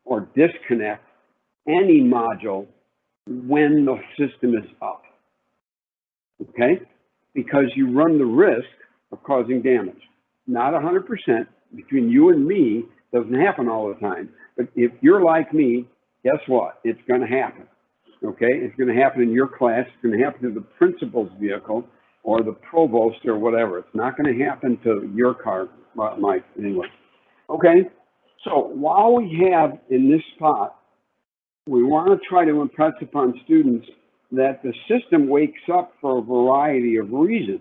or disconnect any module when the system is up. Okay? Because you run the risk of causing damage. Not 100%. Between you and me, doesn't happen all the time. But if you're like me, guess what? It's going to happen. Okay? It's going to happen in your class. It's going to happen to the principal's vehicle or the provost or whatever. It's not going to happen to your car, Mike, anyway. Okay? So while we have in this spot, we want to try to impress upon students that the system wakes up for a variety of reasons.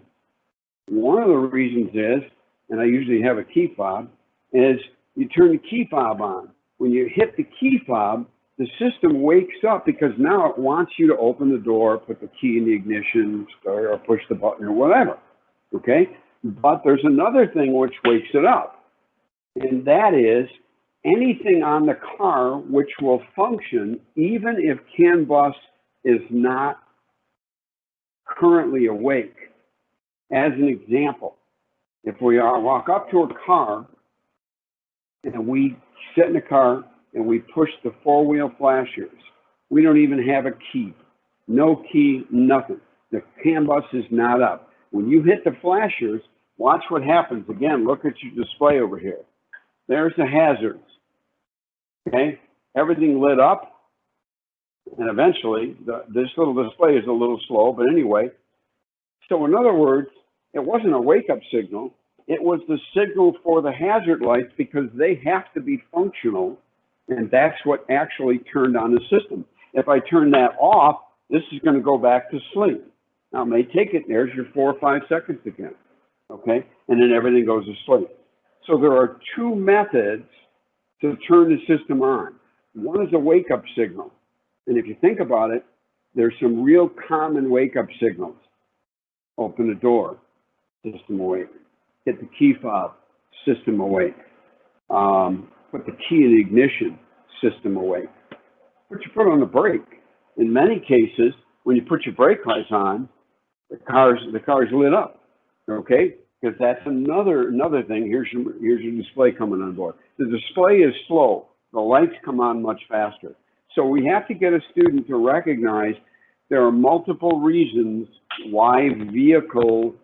One of the reasons is, and I usually have a key fob, is you turn the key fob on. When you hit the key fob, the system wakes up because now it wants you to open the door, put the key in the ignition, or push the button or whatever, okay? But there's another thing which wakes it up, and that is anything on the car which will function even if CAN bus is not currently awake. As an example, if we walk up to a car and we sit in the car and we push the four-wheel flashers, we don't even have a key. No key, nothing. The CAN bus is not up. When you hit the flashers, watch what happens. Again, look at your display over here. There's the hazards. Okay? Everything lit up. And eventually, this little display is a little slow, but anyway. So in other words, it wasn't a wake-up signal. It was the signal for the hazard lights because they have to be functional, and that's what actually turned on the system. If I turn that off, this is going to go back to sleep. Now, it may take it, there's your 4 or 5 seconds again, okay? And then everything goes to sleep. So there are two methods to turn the system on. One is a wake-up signal. And if you think about it, there's some real common wake-up signals. Open the door, system awake. Hit the key fob, system awake. Put the key in the ignition, system awake. Put your foot on the brake. In many cases, when you put your brake lights on, the car's lit up, okay? Because that's another thing. Here's your display coming on board. The display is slow. The lights come on much faster. So we have to get a student to recognize there are multiple reasons why vehicle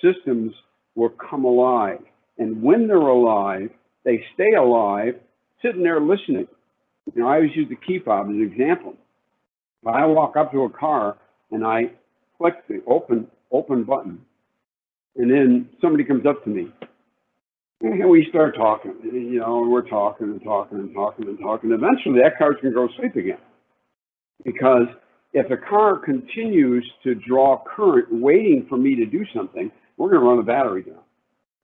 systems will come alive. And when they're alive, they stay alive, sitting there listening. You know, I always use the key fob as an example. If I walk up to a car and I click the open button, and then somebody comes up to me, and we start talking, you know, and we're talking and talking and talking and talking. Eventually, that car's going to go to sleep again. Because if the car continues to draw current waiting for me to do something, we're going to run the battery down.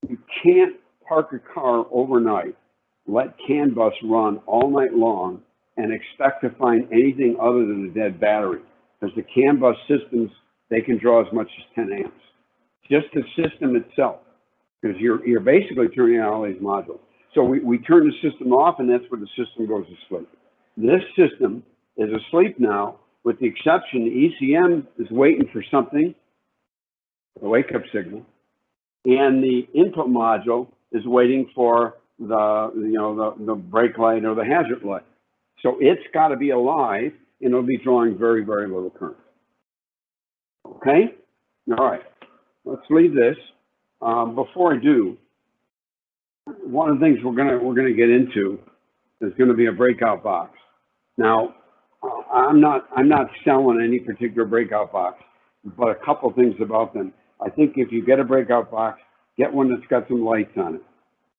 You can't park a car overnight, let CAN bus run all night long, and expect to find anything other than a dead battery. Because the CAN bus systems, they can draw as much as 10 amps. Just the system itself. Because you're basically turning on all these modules. So we turn the system off, and that's where the system goes to sleep. This system is asleep now, with the exception the ECM is waiting for something, the wake-up signal, and the input module is waiting for the brake light or the hazard light. So it's got to be alive, and it'll be drawing very, very little current. Okay? All right. Let's leave this. Before I do, one of the things we're gonna get into is going to be a breakout box. Now, I'm not selling any particular breakout box, but a couple things about them. I think if you get a breakout box, get one that's got some lights on it.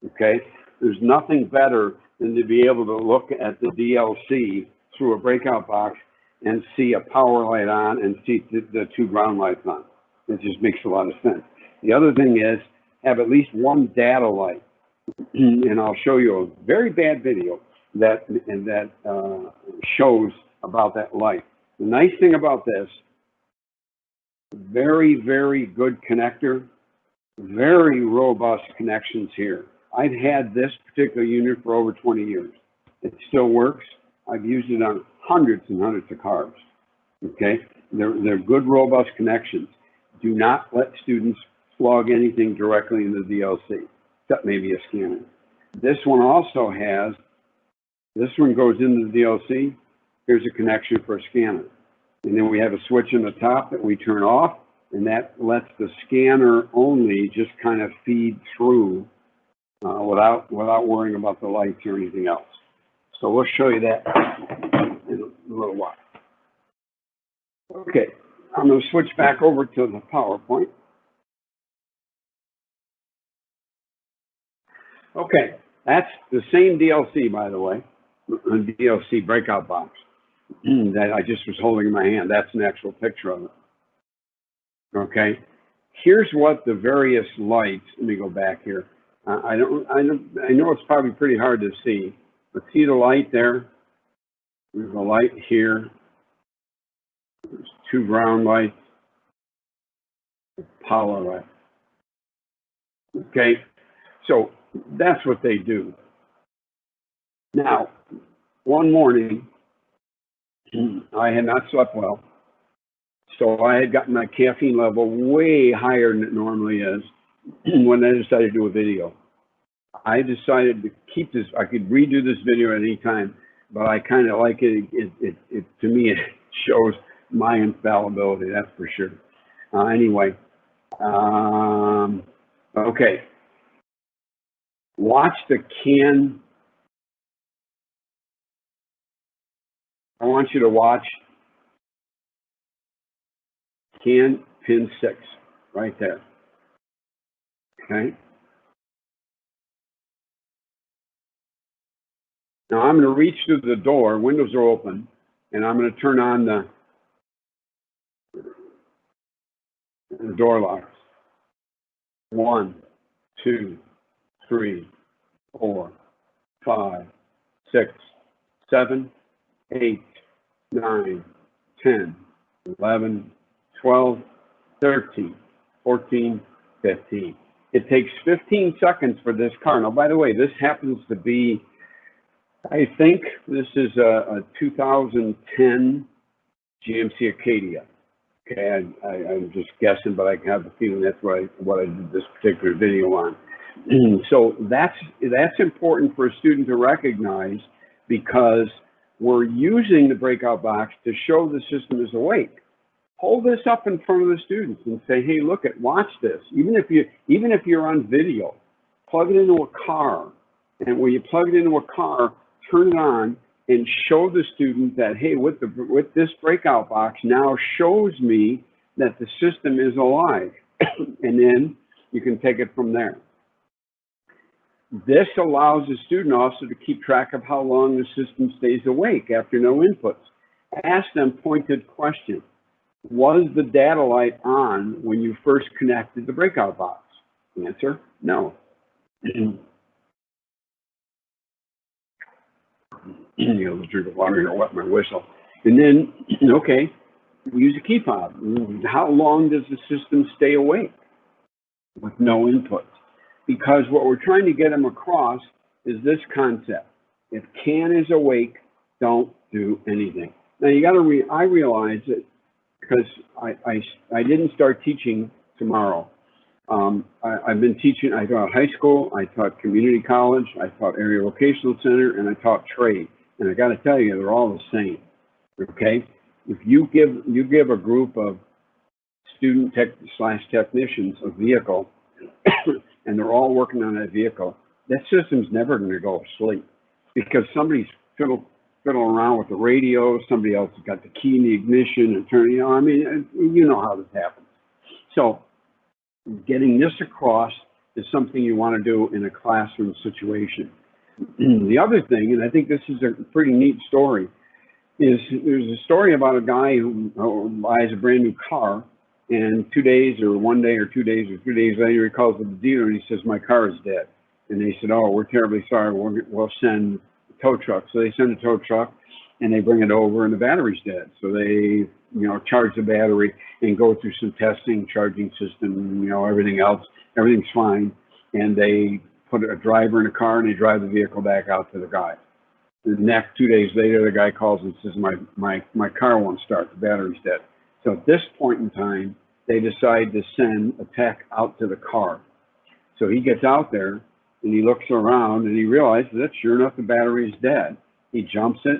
Okay? There's nothing better than to be able to look at the DLC through a breakout box and see a power light on and see the two ground lights on. It just makes a lot of sense. The other thing is have at least one data light. And I'll show you a very bad video that shows about that light. The nice thing about this, very, very good connector, very robust connections here. I've had this particular unit for over 20 years. It still works. I've used it on hundreds and hundreds of cars. Okay, they're good, robust connections. Do not let students plug anything directly into the DLC, except maybe a scanner. This one also has, this one goes into the DLC. Here's a connection for a scanner. And then we have a switch on the top that we turn off, and that lets the scanner only just kind of feed through without worrying about the lights or anything else. So we'll show you that in a little while. Okay, I'm going to switch back over to the PowerPoint. Okay, that's the same DLC, by the way, a DLC breakout box that I just was holding in my hand. That's an actual picture of it. Okay, here's what the various lights, let me go back here. I know it's probably pretty hard to see, but see the light there? There's a light here. There's two ground lights, power light. Okay, so that's what they do. Now, one morning, I had not slept well, so I had gotten my caffeine level way higher than it normally is when I decided to do a video. I decided to keep this, I could redo this video at any time, but I kind of like it. To me, it shows my infallibility, that's for sure. Anyway, okay. Watch the CAN. I want you to watch CAN pin 6 right there. Okay. Now I'm going to reach through the door, windows are open, and I'm going to turn on the door locks. 1, 2, 3, 4, 5, 6, 7, 8, 9, 10, 11, 12, 13, 14, 15. It takes 15 seconds for this car. Now, by the way, this happens to be, I think this is a 2010 GMC Acadia. Okay, I'm just guessing, but I have the feeling that's what I did this particular video on. So that's important for a student to recognize, because we're using the breakout box to show the system is awake. Hold this up in front of the students and say, hey, look at, watch this. Even if you're on video, plug it into a car, and when you plug it into a car, turn it on and show the student that, hey, with this breakout box now shows me that the system is alive. And then you can take it from there. This allows the student also to keep track of how long the system stays awake after no inputs. Ask them pointed questions. Was the data light on when you first connected the breakout box? Answer, no. You know, drink of water or wet my whistle. And then, okay, we use a key fob. How long does the system stay awake with no inputs? Because what we're trying to get them across is this concept. If CAN is awake, don't do anything. Now you gotta I realize that because I didn't start teaching tomorrow. I've been teaching, I taught high school, I taught community college, I taught area vocational center, and I taught trade. And I got to tell you, they're all the same. Okay, if you give a group of student technicians a vehicle, and they're all working on that vehicle, that system's never going to go to sleep because somebody's fiddling around with the radio, somebody else has got the key in the ignition and turning. I mean, you know how this happens. So, getting this across is something you want to do in a classroom situation. The other thing, and I think this is a pretty neat story, is there's a story about a guy who buys a brand new car, and 2 days or 1 day or 2 days or 3 days later, he calls the dealer and he says, my car is dead. And they said, oh, we're terribly sorry, we'll send a tow truck. So they send a tow truck and they bring it over and the battery's dead. So they, charge the battery and go through some testing, charging system, everything else, everything's fine. And they put a driver in a car and they drive the vehicle back out to the guy. The next 2 days later, the guy calls and says, my car won't start, the battery's dead. So at this point in time, they decide to send a tech out to the car. So he gets out there and he looks around and he realizes that sure enough, the battery is dead. He jumps it,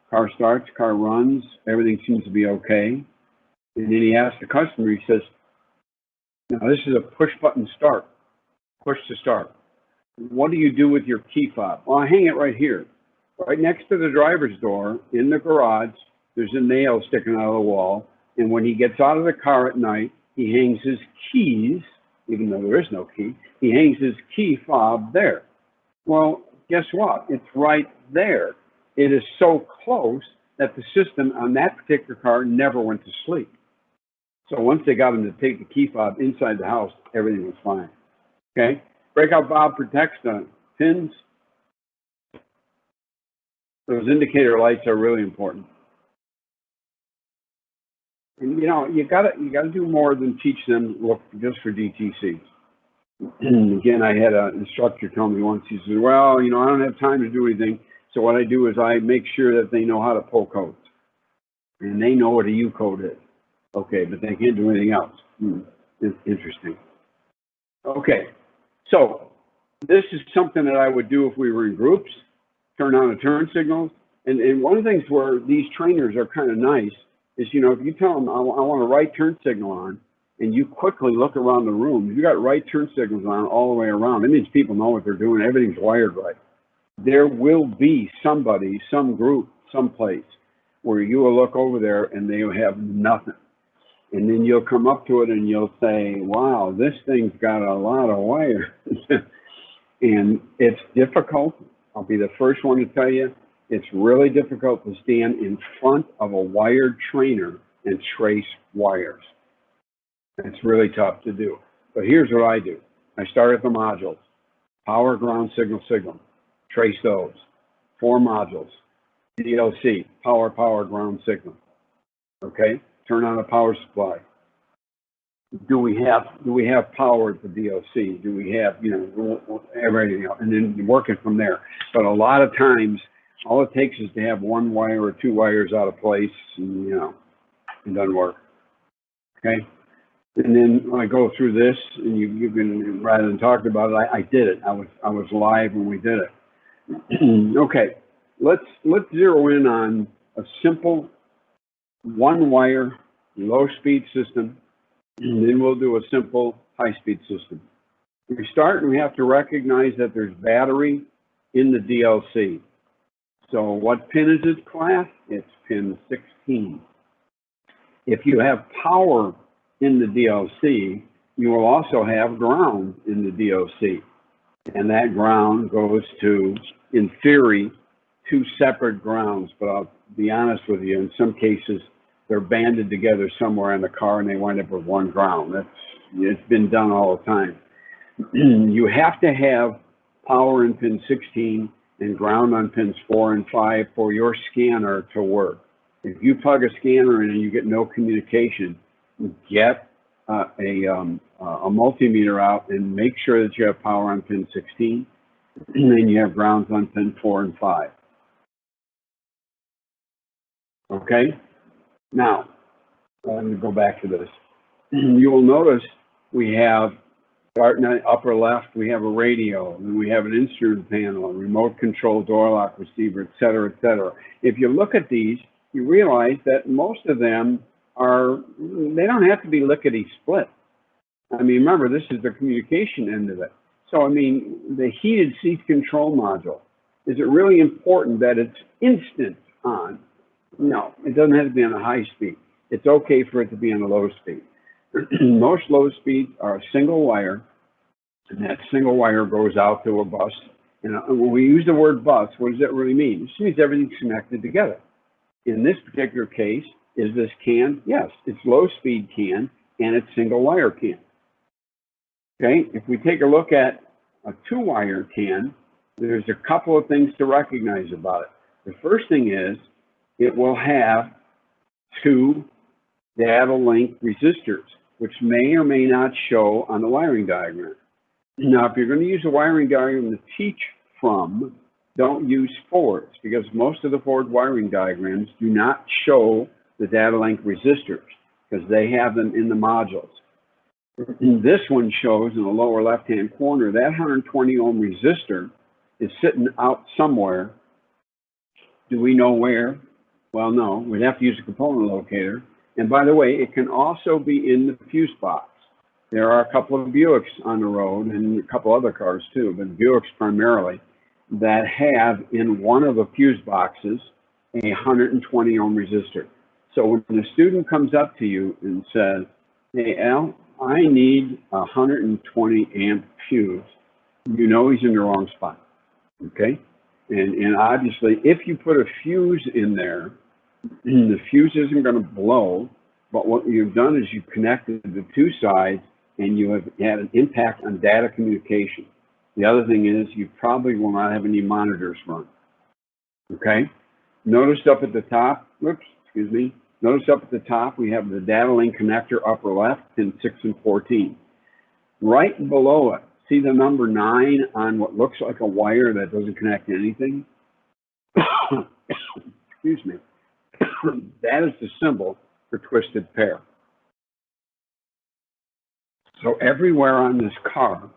car starts, car runs, everything seems to be okay. And then he asks the customer, he says, now this is a push button start, push to start. What do you do with your key fob? Well, I hang it right here. Right next to the driver's door in the garage, there's a nail sticking out of the wall. And when he gets out of the car at night, he hangs his keys, even though there is no key, he hangs his key fob there. Well, guess what? It's right there. It is so close that the system on that particular car never went to sleep. So once they got him to take the key fob inside the house, everything was fine. Okay? Breakout valve protects the pins. Those indicator lights are really important. And you gotta do more than teach them look just for DTCs. And again, I had an instructor tell me once, he said, well, I don't have time to do anything. So what I do is I make sure that they know how to pull codes. And they know what a U code is. Okay, but they can't do anything else. It's interesting. Okay, so this is something that I would do if we were in groups, turn on the turn signals. And one of the things where these trainers are kind of nice is, if you tell them, I want a right turn signal on, and you quickly look around the room, you got right turn signals on all the way around. It means people know what they're doing. Everything's wired right. There will be somebody, some group, someplace where you will look over there and they will have nothing. And then you'll come up to it and you'll say, wow, this thing's got a lot of wire. And it's difficult. I'll be the first one to tell you, it's really difficult to stand in front of a wired trainer and trace wires. It's really tough to do. But here's what I do. I start at the modules. Power, ground, signal, signal. Trace those. 4 modules. DLC, power, ground, signal. Okay? Turn on a power supply. Do we have power at the DLC? Do we have, everything else? And then work it from there. But a lot of times, all it takes is to have 1 wire or 2 wires out of place, and it doesn't work. Okay? And then when I go through this, and you can, rather than talk about it, I did it. I was live when we did it. Okay, let's zero in on a simple 1-wire low-speed system, and then we'll do a simple high-speed system. We start, and we have to recognize that there's battery in the DLC. So what pin is its class? It's pin 16. If you have power in the DLC, you will also have ground in the DLC. And that ground goes to, in theory, 2 separate grounds. But I'll be honest with you, in some cases, they're banded together somewhere in the car and they wind up with 1 ground. It's been done all the time. You have to have power in pin 16 and ground on pins 4 and 5 for your scanner to work. If you plug a scanner in and you get no communication, get a multimeter out and make sure that you have power on pin 16, and then you have grounds on pin 4 and 5. Okay? Now, let me go back to this. You will notice we have Starting at upper left, we have a radio, and we have an instrument panel, a remote control door lock receiver, et cetera, et cetera. If you look at these, you realize that most of them they don't have to be lickety split. I mean, remember, this is the communication end of it. So, I mean, the heated seat control module, is it really important that it's instant on? No, it doesn't have to be on a high speed. It's okay for it to be on a low speed. Most low speeds are a single wire, and that single wire goes out to a bus. And when we use the word bus, what does that really mean? It just means everything's connected together. In this particular case, is this CAN? Yes, it's low speed CAN, and it's single wire CAN. Okay, if we take a look at a 2-wire CAN, there's a couple of things to recognize about it. The first thing is it will have 2 data link resistors, which may or may not show on the wiring diagram. Now, if you're going to use a wiring diagram to teach from, don't use Fords, because most of the Ford wiring diagrams do not show the data link resistors, because they have them in the modules. This one shows in the lower left-hand corner, that 120 ohm resistor is sitting out somewhere. Do we know where? Well, no, we'd have to use a component locator. And by the way, it can also be in the fuse box. There are a couple of Buicks on the road and a couple other cars too, but Buicks primarily, that have in one of the fuse boxes a 120 ohm resistor. So when a student comes up to you and says, hey, Al, I need a 120 amp fuse, you know he's in the wrong spot, okay? And obviously, if you put a fuse in there, the fuse isn't going to blow, but what you've done is you've connected the 2 sides and you have had an impact on data communication. The other thing is you probably will not have any monitors run, okay? Notice up at the top, notice up at the top, we have the data link connector upper left, pin 6 and 14. Right below it, see the number 9 on what looks like a wire that doesn't connect to anything? Excuse me. That is the symbol for twisted pair. So everywhere on this car,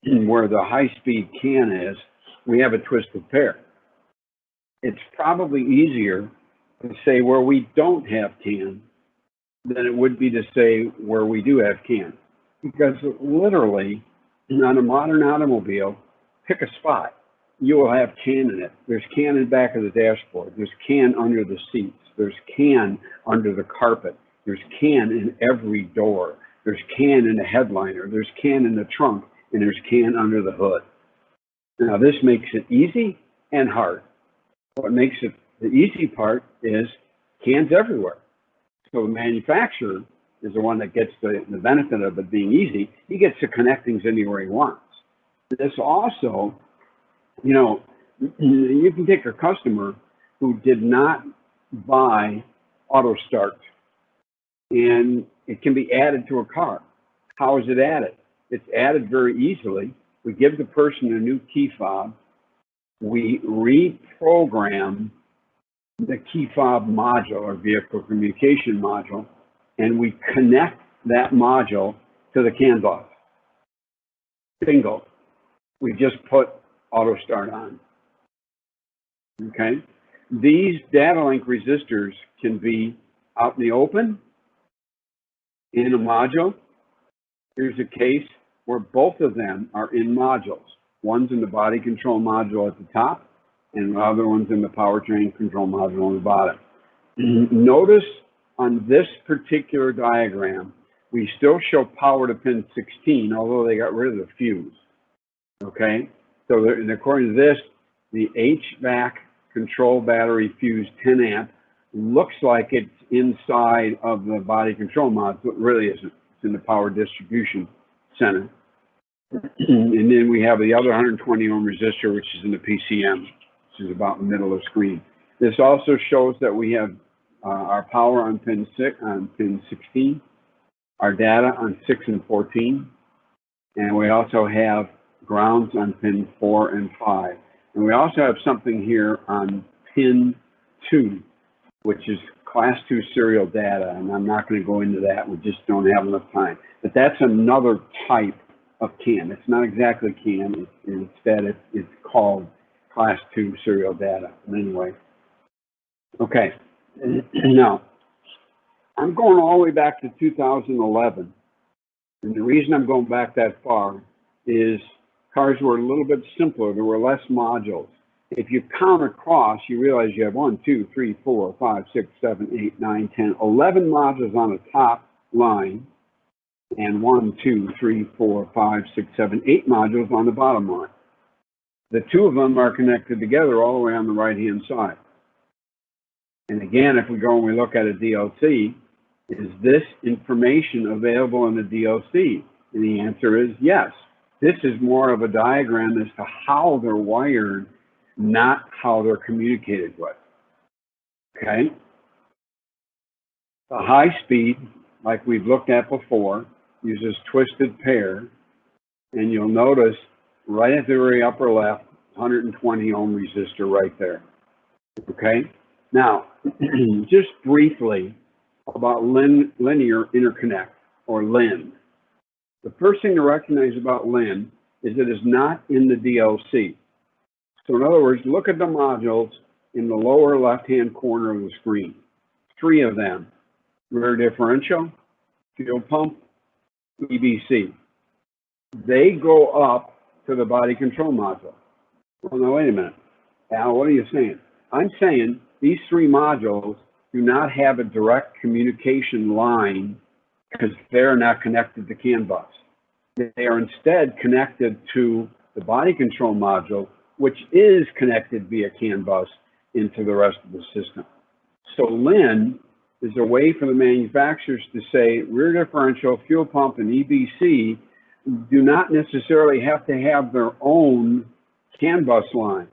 where the high-speed CAN is, we have a twisted pair. It's probably easier to say where we don't have CAN than it would be to say where we do have CAN. Because literally, on a modern automobile, pick a spot, you will have CAN in it. There's CAN in the back of the dashboard. There's CAN under the seats. There's CAN under the carpet. There's CAN in every door. There's CAN in the headliner. There's CAN in the trunk. And there's CAN under the hood. Now, this makes it easy and hard. What makes it the easy part is CAN's everywhere. So the manufacturer is the one that gets the benefit of it being easy. He gets the connectings anywhere he wants. This also, you know, you can take a customer who did not buy auto start, and it can be added to a car. How is it added? It's added very easily. We give the person a new key fob. We reprogram the key fob module or vehicle communication module, and we connect that module to the CAN bus. Bingo. We just put auto start on. Okay. These data link resistors can be out in the open, in a module. Here's a case where both of them are in modules. One's in the body control module at the top, and the other one's in the powertrain control module on the bottom. Notice on this particular diagram, we still show power to pin 16, although they got rid of the fuse. Okay, so according to this, the HVAC control battery fuse 10 amp looks like it's inside of the body control module. It really isn't. It's in the power distribution center. And then we have the other 120 ohm resistor, which is in the PCM, which is about in the middle of the screen. This also shows that we have our power on pin 16, our data on 6 and 14, and we also have grounds on pin 4 and 5. And we also have something here on pin 2, which is class 2 serial data, and I'm not going to go into that. We just don't have enough time. But that's another type of CAN. It's not exactly CAN. Instead, it's called Class 2 serial data. Anyway, okay. Now, I'm going all the way back to 2011. And the reason I'm going back that far is cars were a little bit simpler. There were less modules. If you count across, you realize you have 1, 2, 3, 4, 5, 6, 7, 8, 9, 10, 11 modules on the top line, and 1, 2, 3, 4, 5, 6, 7, 8 modules on the bottom line. The two of them are connected together all the way on the right-hand side. And again, if we go and we look at a DLC, is this information available in the DLC? And the answer is yes. This is more of a diagram as to how they're wired, not how they're communicated with. Okay? The high speed, like we've looked at before, uses twisted pair, and you'll notice right at the very upper left, 120 ohm resistor right there. Okay? Now, just briefly about linear interconnect, or LIN. The first thing to recognize about LIN is it is not in the DLC. So in other words, look at the modules in the lower left-hand corner of the screen. 3 of them: rear differential, fuel pump, EBC. They go up to the body control module. Well, now wait a minute. Al, what are you saying? I'm saying these 3 modules do not have a direct communication line because they're not connected to CAN bus. They are instead connected to the body control module, which is connected via CAN bus into the rest of the system. So LIN is a way for the manufacturers to say rear differential, fuel pump, and EBC do not necessarily have to have their own CAN bus line.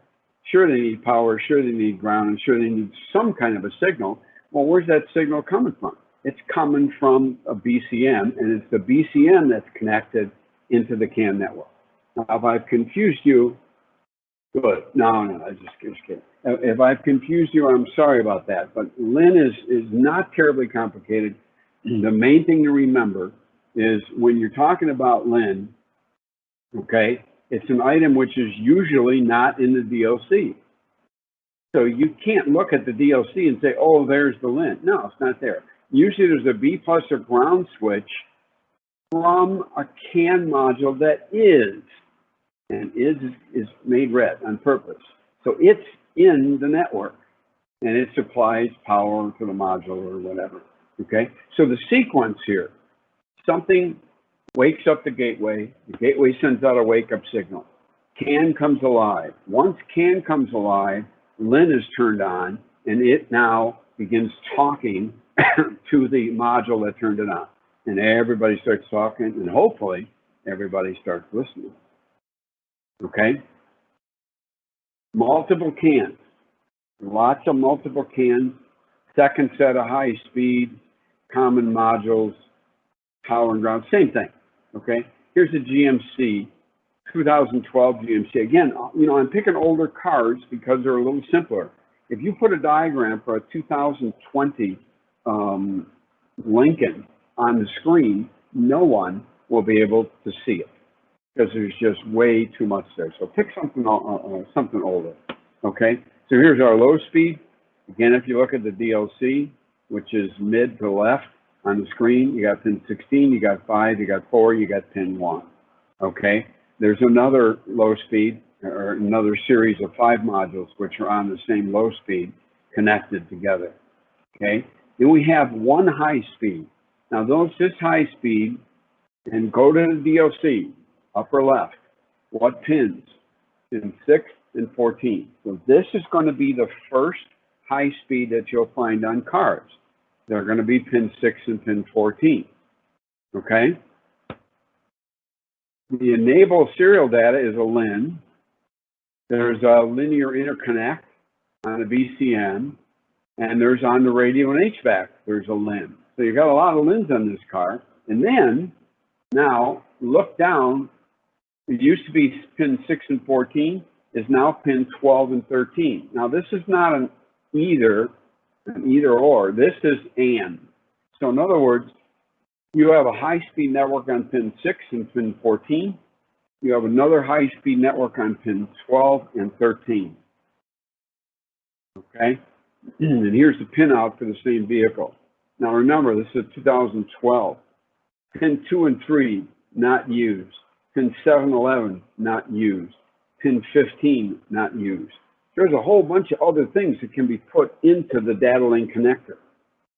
Sure, they need power, sure, they need ground, and sure, they need some kind of a signal. Well, where's that signal coming from? It's coming from a BCM, and it's the BCM that's connected into the CAN network. Now, if I've confused you, good. No, I just kidding. If I've confused you, I'm sorry about that. But LIN is not terribly complicated. The main thing to remember is when you're talking about LIN, okay, it's an item which is usually not in the DLC. So you can't look at the DLC and say, oh, there's the LIN. No, it's not there. Usually there's a B+ or ground switch from a CAN module that is, and is made red on purpose. So it's in the network, and it supplies power to the module or whatever, okay? So the sequence here, something wakes up the gateway sends out a wake-up signal. CAN comes alive. Once CAN comes alive, LIN is turned on, and it now begins talking to the module that turned it on. And everybody starts talking, and hopefully everybody starts listening. Okay? Multiple CANs. Lots of multiple CANs. Second set of high speed, common modules, power and ground, same thing. Okay? Here's a GMC, 2012 GMC. Again, you know, I'm picking older cars because they're a little simpler. If you put a diagram for a 2020 Lincoln on the screen, no one will be able to see it because there's just way too much there. So pick something older. Okay? So here's our low speed. Again, if you look at the DLC, which is mid to left on the screen, you got pin 16, you got 5, you got 4, you got pin 1. Okay? There's another low speed, or another series of 5 modules which are on the same low speed connected together. Okay? Then we have one high speed. Now this high speed, and go to the DLC, upper left. What pins? Pin 6 and 14. So this is going to be the first high speed that you'll find on cars. They're going to be pin 6 and pin 14. Okay? The enable serial data is a LIN. There's a linear interconnect on a BCM, and there's on the radio and HVAC, there's a LIN. So you've got a lot of LINs on this car. And then, now, look down. It used to be pin 6 and 14, is now pin 12 and 13. Now, this is not an either or. This is and. So in other words, You have a high-speed network on pin 6 and pin 14. You have another high-speed network on pin 12 and 13. Okay? And here's the pinout for the same vehicle. Now remember, this is 2012. Pin 2 and 3, not used. Pin 7, 11, not used. Pin 15, not used. There's a whole bunch of other things that can be put into the data link connector.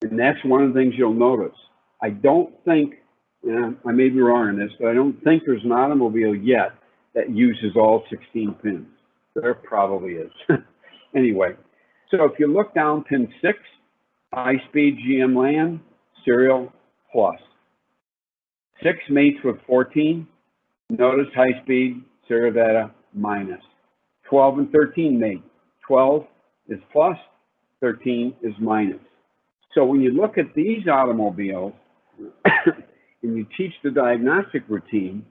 And that's one of the things you'll notice. I don't think, I may be wrong on this, but I don't think there's an automobile yet that uses all 16 pins. There probably is. Anyway, so if you look down pin 6, high-speed GM LAN, serial plus. 6 mates with 14, notice high-speed serial data minus. 12 and 13 mate. 12 is plus, 13 is minus. So when you look at these automobiles and you teach the diagnostic routine,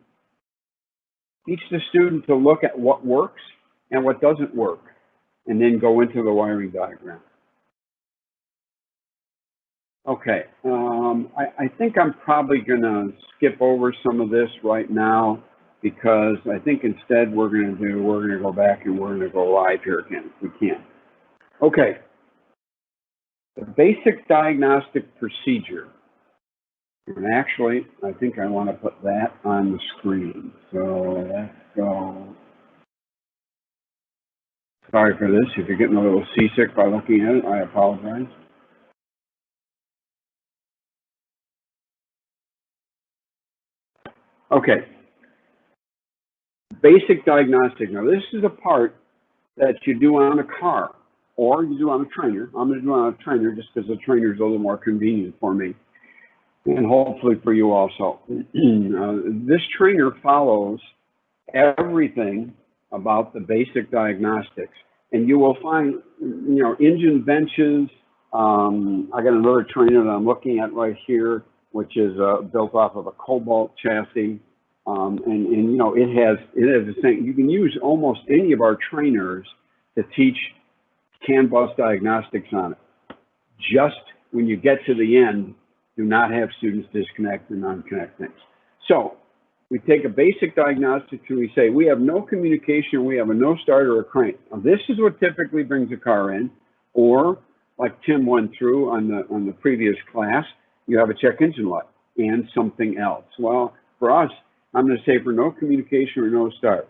teach the student to look at what works and what doesn't work, and then go into the wiring diagram. Okay, I think I'm probably gonna skip over some of this right now because I think instead we're gonna go back and we're gonna go live here again if we can. Okay, the basic diagnostic procedure. And actually, I think I want to put that on the screen. So let's go. Sorry for this. If you're getting a little seasick by looking at it, I apologize. Okay. Basic diagnostic. Now, this is a part that you do on a car or you do on a trainer. I'm going to do it on a trainer just because the trainer is a little more convenient for me. And hopefully for you also. This trainer follows everything about the basic diagnostics. And you will find, engine benches. I got another trainer that I'm looking at right here, which is built off of a Cobalt chassis. It has the same. You can use almost any of our trainers to teach CAN bus diagnostics on it. Just when you get to the end, do not have students disconnect and unconnect things. So we take a basic diagnostic and we say, we have no communication, we have a no starter or crank. Now, this is what typically brings a car in, or like Tim went through on the previous class, you have a check engine light and something else. Well, for us, I'm going to say for no communication or no start.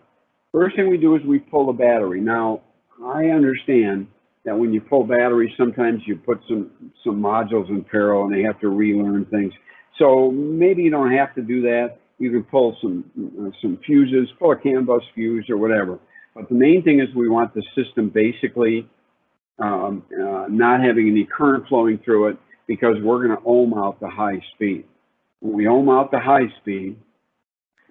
First thing we do is we pull the battery. Now, I understand that when you pull batteries, sometimes you put some modules in parallel and they have to relearn things. So maybe you don't have to do that. You can pull some fuses, pull a CAN bus fuse or whatever. But the main thing is we want the system basically not having any current flowing through it because we're going to ohm out the high speed. When we ohm out the high speed,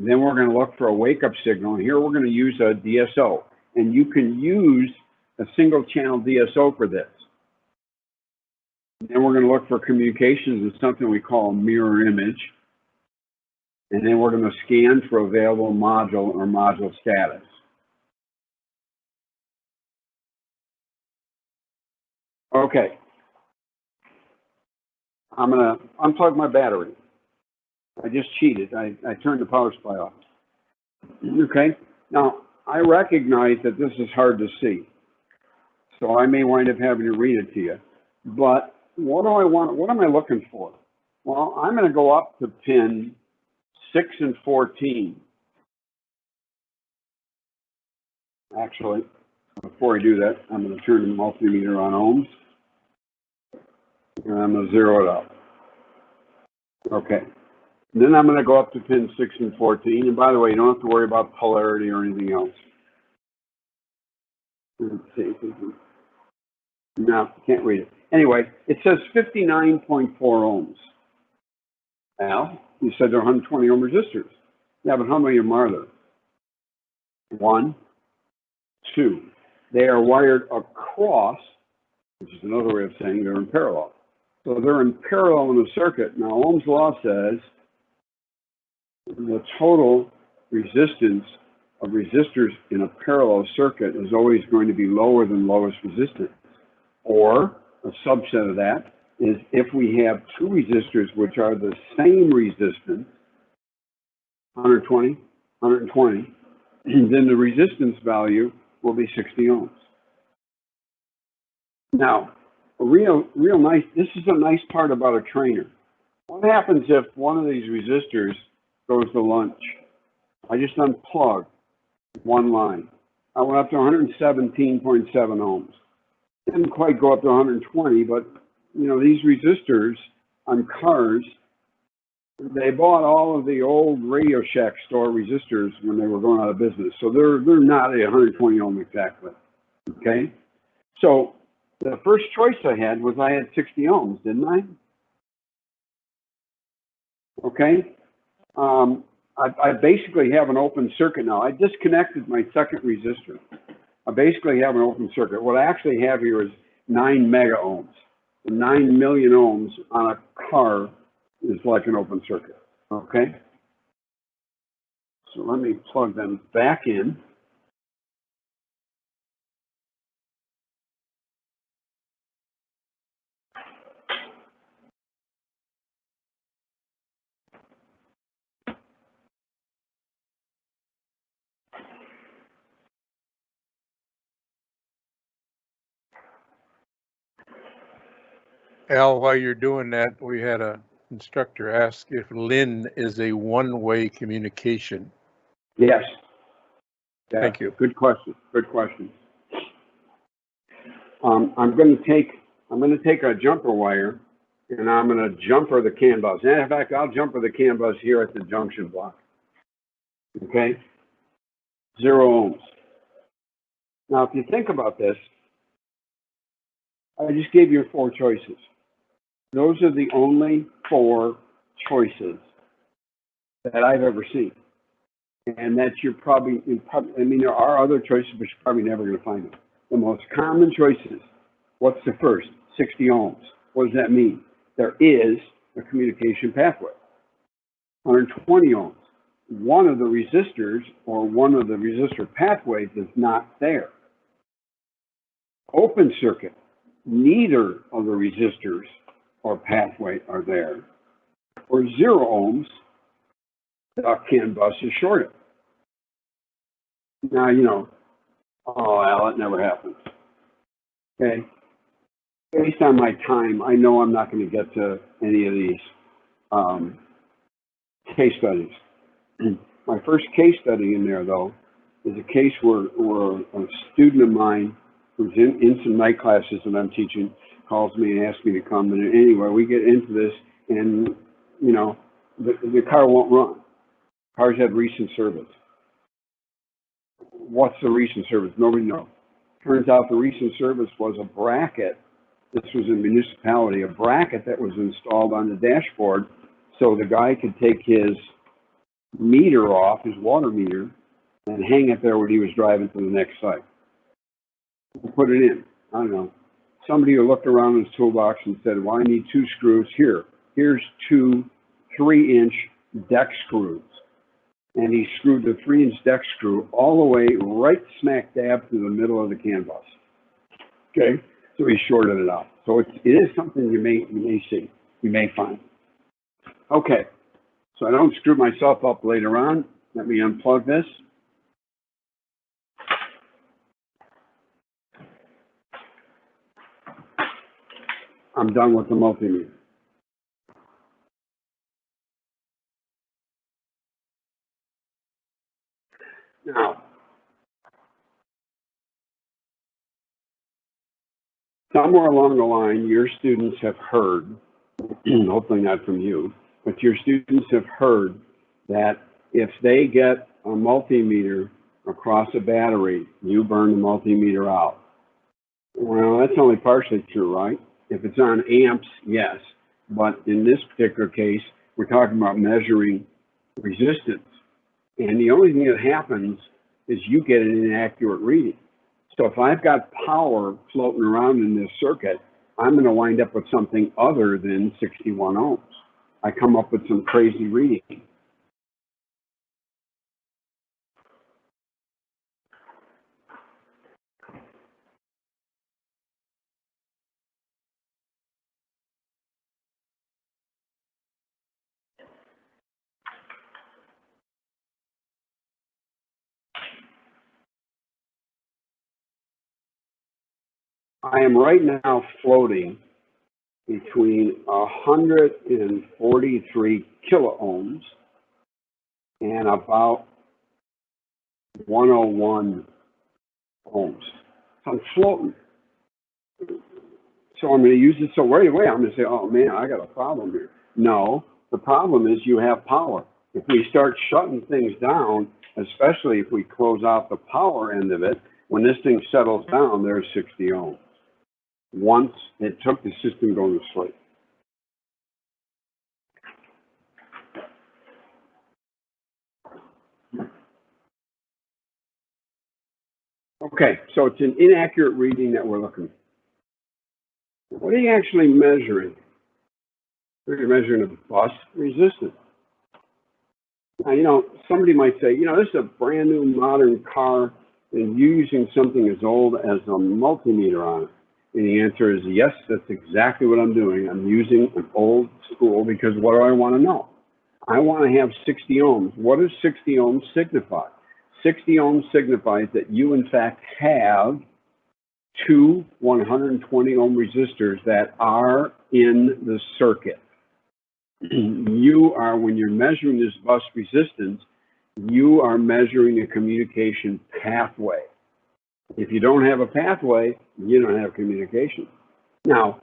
then we're going to look for a wake-up signal. And here we're going to use a DSO. And you can use a single channel DSO for this. Then we're going to look for communications with something we call a mirror image. And then we're going to scan for available module or module status. Okay. I'm going to unplug my battery. I just cheated. I turned the power supply off. Okay. Now, I recognize that this is hard to see. So I may wind up having to read it to you. But what do I want? What am I looking for? Well, I'm going to go up to pin 6 and 14. Actually, before I do that, I'm going to turn the multimeter on ohms. And I'm going to zero it out. Okay. And then I'm going to go up to pin 6 and 14. And by the way, you don't have to worry about polarity or anything else. Let's see. No, can't read it. Anyway, it says 59.4 ohms. Al, you said there are 120 ohm resistors. Yeah, but how many of them are there? 1, 2. They are wired across, which is another way of saying they're in parallel. So they're in parallel in the circuit. Now, Ohm's law says the total resistance of resistors in a parallel circuit is always going to be lower than lowest resistance. Or a subset of that is if we have two resistors which are the same resistance, 120, 120, then the resistance value will be 60 ohms. Now, a real nice, this is a nice part about a trainer. What happens if one of these resistors goes to lunch? I just unplugged one line. I went up to 117.7 ohms. Didn't quite go up to 120, but you know, these resistors on cars, they bought all of the old Radio Shack store resistors when they were going out of business. So they're not a 120 ohm exactly. Okay? So the first choice I had was I had 60 ohms, didn't I? Okay? I basically have an open circuit now. I disconnected my second resistor. I basically have an open circuit. What I actually have here is 9 mega ohms. 9 million ohms on a car is like an open circuit. Okay? So let me plug them back in. Al, while you're doing that, we had a instructor ask if LIN is a one-way communication. Yes. Yeah. Thank you. Good question. Good question. I'm going to take a jumper wire and I'm going to jumper the CAN bus. And in fact, I'll jumper the CAN bus here at the junction block. Okay? 0 ohms. Now, if you think about this, I just gave you 4 choices. Those are the only 4 choices that I've ever seen. And that you're probably, I mean, there are other choices, but you're probably never going to find them. The most common choices, what's the first? 60 ohms. What does that mean? There is a communication pathway. 120 ohms. One of the resistors or one of the resistor pathways is not there. Open circuit. Neither of the resistors or pathway are there. For 0 ohms, the CAN bus is shorted. Now, you know, oh, Al, it never happens. Okay. Based on my time, I know I'm not going to get to any of these case studies. My first case study in there, though, is a case where a student of mine who's in some night classes that I'm teaching calls me and asks me to come. And anyway, we get into this, and, you know, the car won't run. Cars have recent service. What's the recent service? Nobody knows. Turns out the recent service was a bracket. This was a municipality, a bracket that was installed on the dashboard so the guy could take his meter off, his water meter, and hang it there when he was driving to the next site. Put it in. I don't know. Somebody who looked around in his toolbox and said, well, I need 2 screws here. Here's 2 3-inch deck screws. And he screwed the 3-inch deck screw all the way right smack dab through the middle of the CAN bus. Okay, so he shorted it out. So it is something you may see, you may find. Okay, so I don't screw myself up later on. Let me unplug this. I'm done with the multimeter. Now, somewhere along the line, your students have heard, hopefully not from you, but your students have heard that if they get a multimeter across a battery, you burn the multimeter out. Well, that's only partially true, right? If it's on amps, yes. But in this particular case, we're talking about measuring resistance. And the only thing that happens is you get an inaccurate reading. So if I've got power floating around in this circuit, I'm going to wind up with something other than 61 ohms. I come up with some crazy reading. I am right now floating between 143 kilo ohms and about 101 ohms. So I'm floating. So I'm going to use it. So right away, I'm going to say, oh man, I got a problem here. No, the problem is you have power. If we start shutting things down, especially if we close out the power end of it, when this thing settles down, there's 60 ohms. Once it took the system going to sleep. Okay, so it's an inaccurate reading that we're looking at. What are you actually measuring? You're measuring a bus resistance. Now, you know, somebody might say, you know, this is a brand new modern car and you're using something as old as a multimeter on it. And the answer is yes, that's exactly what I'm doing. I'm using an old school because what do I want to know? I want to have 60 ohms. What does 60 ohms signify? 60 ohms signifies that you in fact have two 120 ohm resistors that are in the circuit. You are, when you're measuring this bus resistance, you are measuring a communication pathway. If you don't have a pathway, you don't have communication. Now,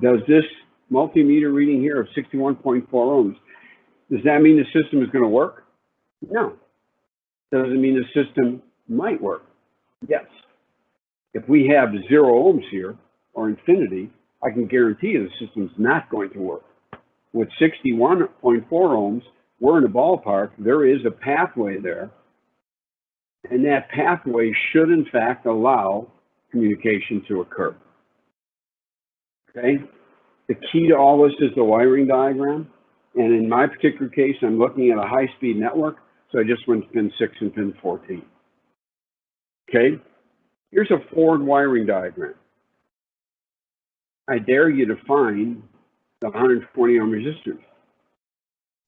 does this multimeter reading here of 61.4 ohms, does that mean the system is going to work? No. Does it mean the system might work? Yes. If we have 0 ohms here, or infinity, I can guarantee you the system's not going to work. With 61.4 ohms, we're in the ballpark. There is a pathway there. And that pathway should, in fact, allow communication to occur. Okay? The key to all this is the wiring diagram. And in my particular case, I'm looking at a high-speed network. So I just went to pin 6 and pin 14. Okay? Here's a forward wiring diagram. I dare you to find the 120 ohm resistors.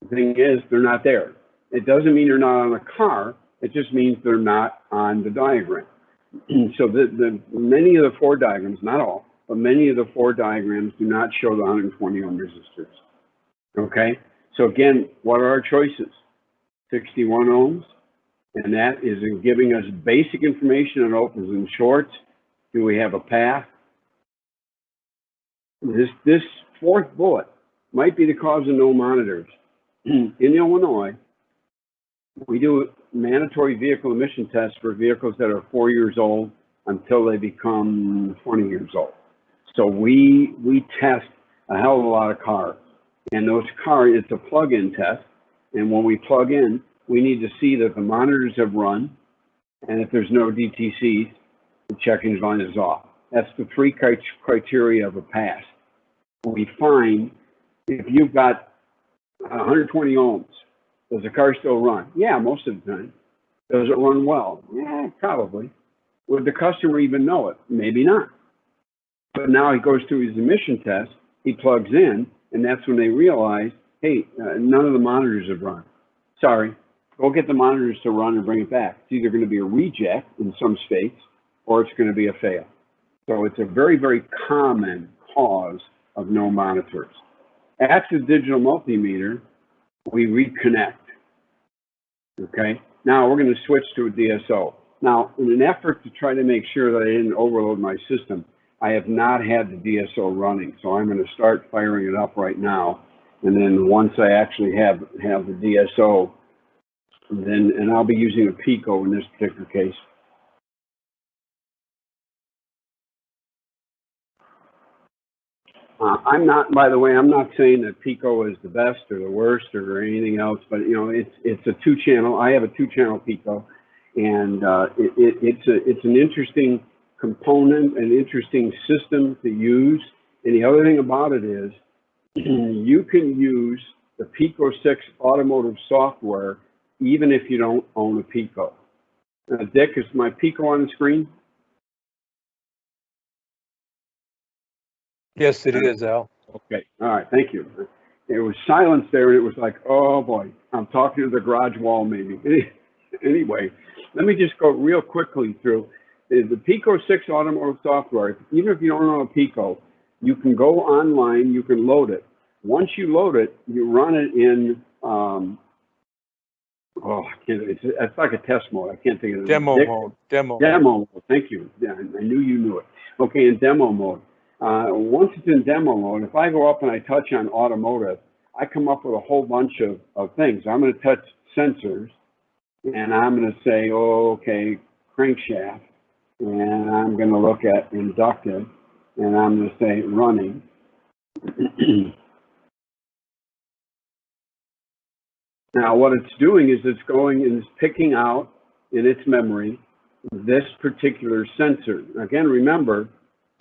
The thing is, they're not there. It doesn't mean they're not on the car. It just means they're not on the diagram. So many of the forward diagrams, not all, but many of the forward diagrams do not show the 120 ohm resistors. Okay? So again, what are our choices? 61 ohms, and that is in giving us basic information on opens and shorts. Do we have a path? This fourth bullet might be the cause of no monitors. In Illinois, we do mandatory vehicle emission tests for vehicles that are 4 years old until they become 20 years old. So we test a hell of a lot of cars. And those cars, it's a plug-in test. And when we plug in, we need to see that the monitors have run. And if there's no DTCs, the check engine light is off. That's the 3 criteria of a pass. We find if you've got 120 ohms, does the car still run? Yeah, most of the time. Does it run well? Yeah, probably. Would the customer even know it? Maybe not. But now he goes through his emission test, he plugs in, and that's when they realize, hey, none of the monitors have run. Sorry, go get the monitors to run and bring it back. It's either going to be a reject in some states, or it's going to be a fail. So it's a very, very common cause of no monitors. After the digital multimeter, we reconnect. Okay, now we're going to switch to a DSO. Now, in an effort to try to make sure that I didn't overload my system, I have not had the DSO running, so I'm going to start firing it up right now. And then once I actually have the DSO, and I'll be using a Pico in this particular case. I'm not, by the way, I'm not saying that Pico is the best or the worst or anything else, but you know, it's a 2-channel. I have a 2-channel Pico, and it's an interesting component, an interesting system to use. And the other thing about it is, you can use the Pico 6 automotive software even if you don't own a Pico. Dick, is my Pico on the screen? Yes, it is, Al. Okay, all right, thank you. It was silence there, and it was like, oh boy, I'm talking to the garage wall maybe. Anyway, let me just go real quickly through. the Pico 6 automotive software, even if you don't know a Pico, you can go online, you can load it. Once you load it, you run it in, it's like a test mode. I can't think of it. Demo mode. Demo mode. Thank you. Yeah, I knew you knew it. Okay, in demo mode. Once it's in demo mode, if I go up and I touch on automotive, I come up with a whole bunch of things. I'm going to touch sensors, and I'm going to say, oh, okay, crankshaft, and I'm going to look at inductive, and I'm going to say running. Now, what it's doing is it's going and it's picking out in its memory this particular sensor. Again, remember,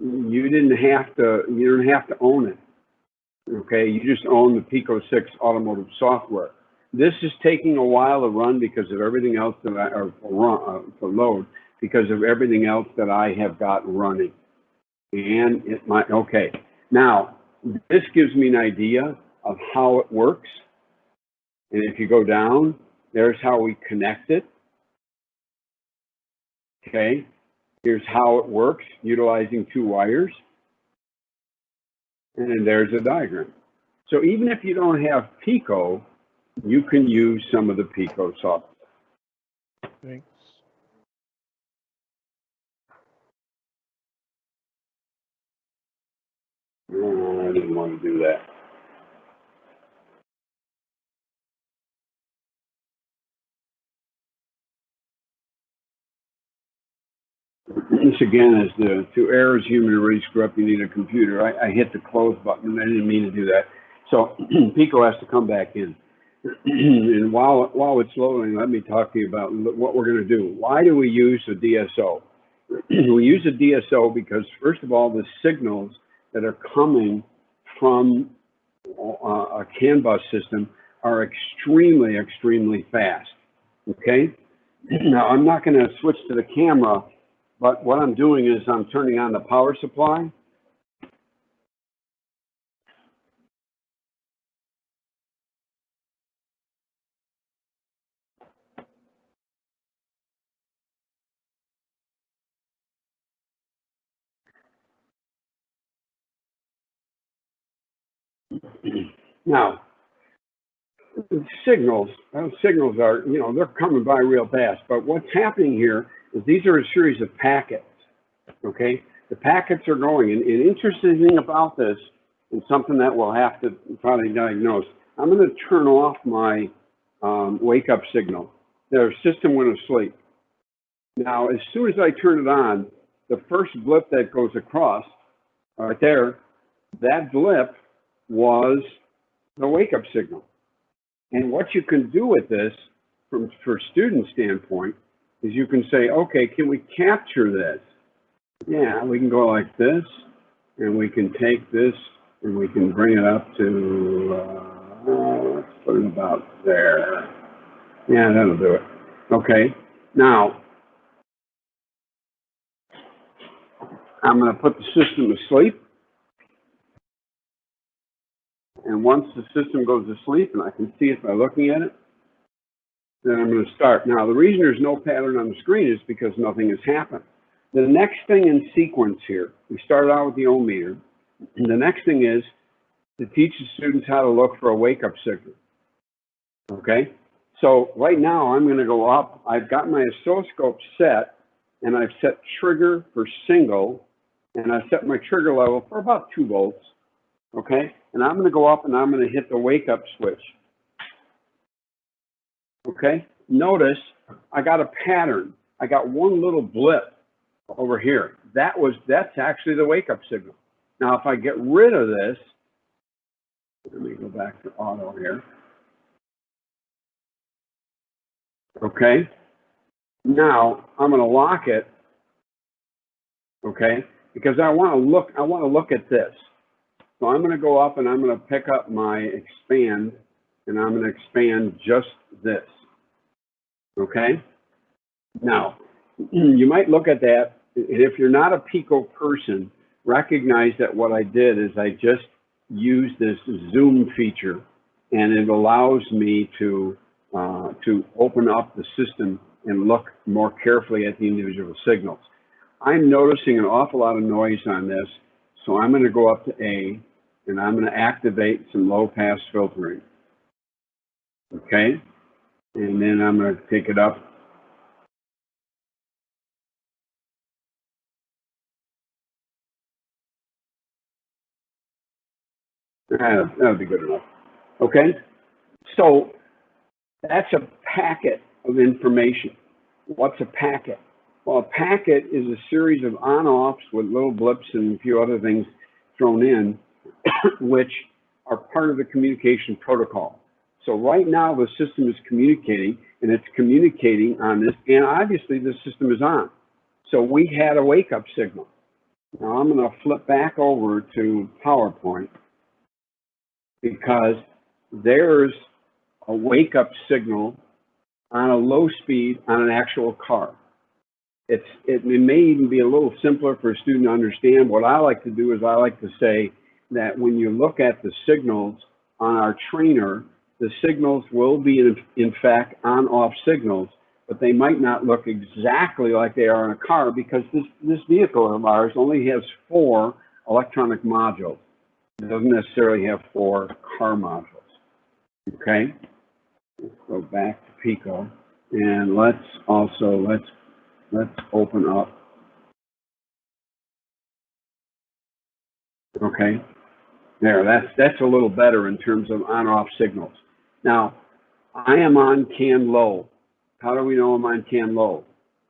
you didn't have to own it. Okay, you just own the Pico 6 automotive software. This is taking a while to run because of everything else that to load because of everything else that I have got running. And it might, okay. Now, this gives me an idea of how it works. And if you go down, there's how we connect it. Okay, here's how it works, utilizing 2 wires. And then there's a diagram. So even if you don't have Pico, you can use some of the Pico software. Thanks. Oh, I didn't want to do that. This again is the 2 errors human erase screw up. You need a computer. I hit the close button and I didn't mean to do that. So Pico has to come back in. And while it's loading, let me talk to you about what we're going to do. Why do we use a DSO? We use a DSO because, first of all, the signals that are coming from a CAN bus system are extremely, extremely fast. Okay? Now, I'm not going to switch to the camera, but what I'm doing is I'm turning on the power supply. Now, those signals are, they're coming by real fast, but what's happening here is these are a series of packets, okay? The packets are going, and interesting thing about this, and something that we'll have to probably diagnose, I'm going to turn off my wake-up signal. Their system went asleep. Now, as soon as I turn it on, the first blip that goes across, right there, that blip was the wake-up signal. And what you can do with this, for student standpoint, is you can say, okay, can we capture this? Yeah, we can go like this, and we can take this, and we can bring it up to, let's put it about there. Yeah, that'll do it. Okay, now, I'm going to put the system to sleep. And once the system goes to sleep, and I can see it by looking at it, then I'm going to start. Now, the reason there's no pattern on the screen is because nothing has happened. The next thing in sequence here, we started out with the ohm meter. And the next thing is to teach the students how to look for a wake-up signal. Okay? So right now, I'm going to go up. I've got my oscilloscope set, and I've set trigger for single, and I've set my trigger level for about 2 volts. Okay? And I'm going to go up and I'm going to hit the wake up switch. Okay? Notice I got a pattern. I got one little blip over here. That's actually the wake up signal. Now, if I get rid of this, let me go back to auto here. Okay? Now, I'm going to lock it. Okay? Because I want to look at this. So I'm going to go up and I'm going to pick up my expand, and I'm going to expand just this. Okay? Now, you might look at that, and if you're not a Pico person, recognize that what I did is I just used this zoom feature, and it allows me to open up the system and look more carefully at the individual signals. I'm noticing an awful lot of noise on this, so I'm going to go up to A, and I'm going to activate some low-pass filtering. Okay? And then I'm going to take it up. That'll be good enough. Okay? So that's a packet of information. What's a packet? Well, a packet is a series of on-offs with little blips and a few other things thrown in, which are part of the communication protocol. So right now the system is communicating, and it's communicating on this, and obviously the system is on. So we had a wake-up signal. Now I'm going to flip back over to PowerPoint, because there's a wake-up signal on a low speed on an actual car. It may even be a little simpler for a student to understand. What I like to do is I like to say that when you look at the signals on our trainer, the signals will be in fact on-off signals, but they might not look exactly like they are in a car, because this vehicle of ours only has 4 electronic modules. It doesn't necessarily have 4 car modules. Okay, let's go back to Pico, and let's open up. Okay, there, that's a little better in terms of on-off signals. Now, I am on CAN low. How do we know I'm on CAN low?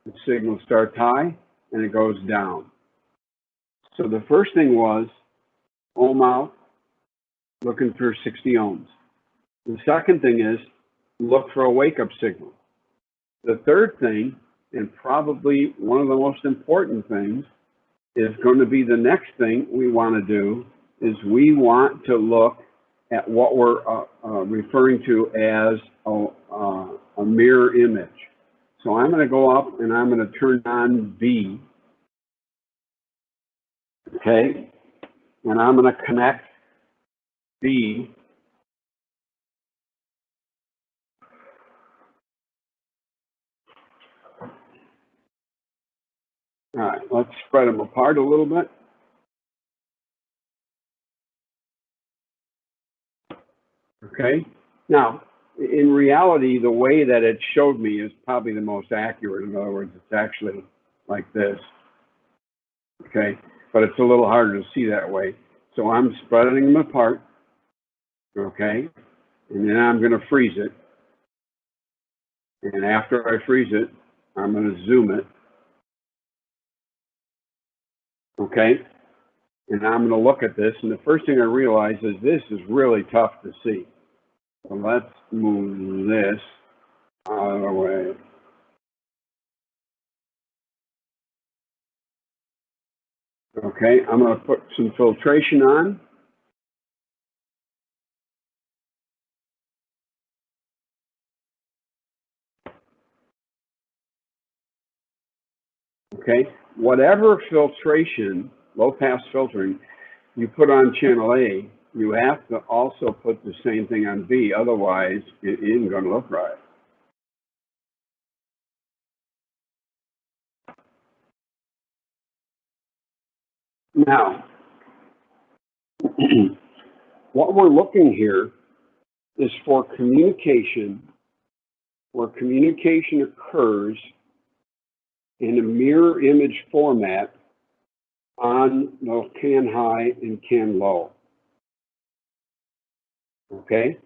The signal starts high and it goes down. So the first thing was ohm out, looking for 60 ohms. The second thing is look for a wake-up signal. The third thing, and probably one of the most important things, is going to be the next thing we want to do, is we want to look at what we're referring to as a mirror image. So I'm going to go up and I'm going to turn on B. Okay, and I'm going to connect B. All right, let's spread them apart a little bit. Okay, now in reality, the way that it showed me is probably the most accurate. In other words, it's actually like this. Okay, but it's a little harder to see that way. So I'm spreading them apart. Okay, and then I'm going to freeze it. And after I freeze it, I'm going to zoom it. Okay, and I'm going to look at this, and the first thing I realize is this is really tough to see. So let's move this out of the way. Okay, I'm going to put some filtration on. Okay, whatever filtration, low pass filtering, you put on channel A, you have to also put the same thing on B, otherwise it isn't going to look right. Now, what we're looking here is for communication, where communication occurs in a mirror image format on the CAN high and CAN low. Okay?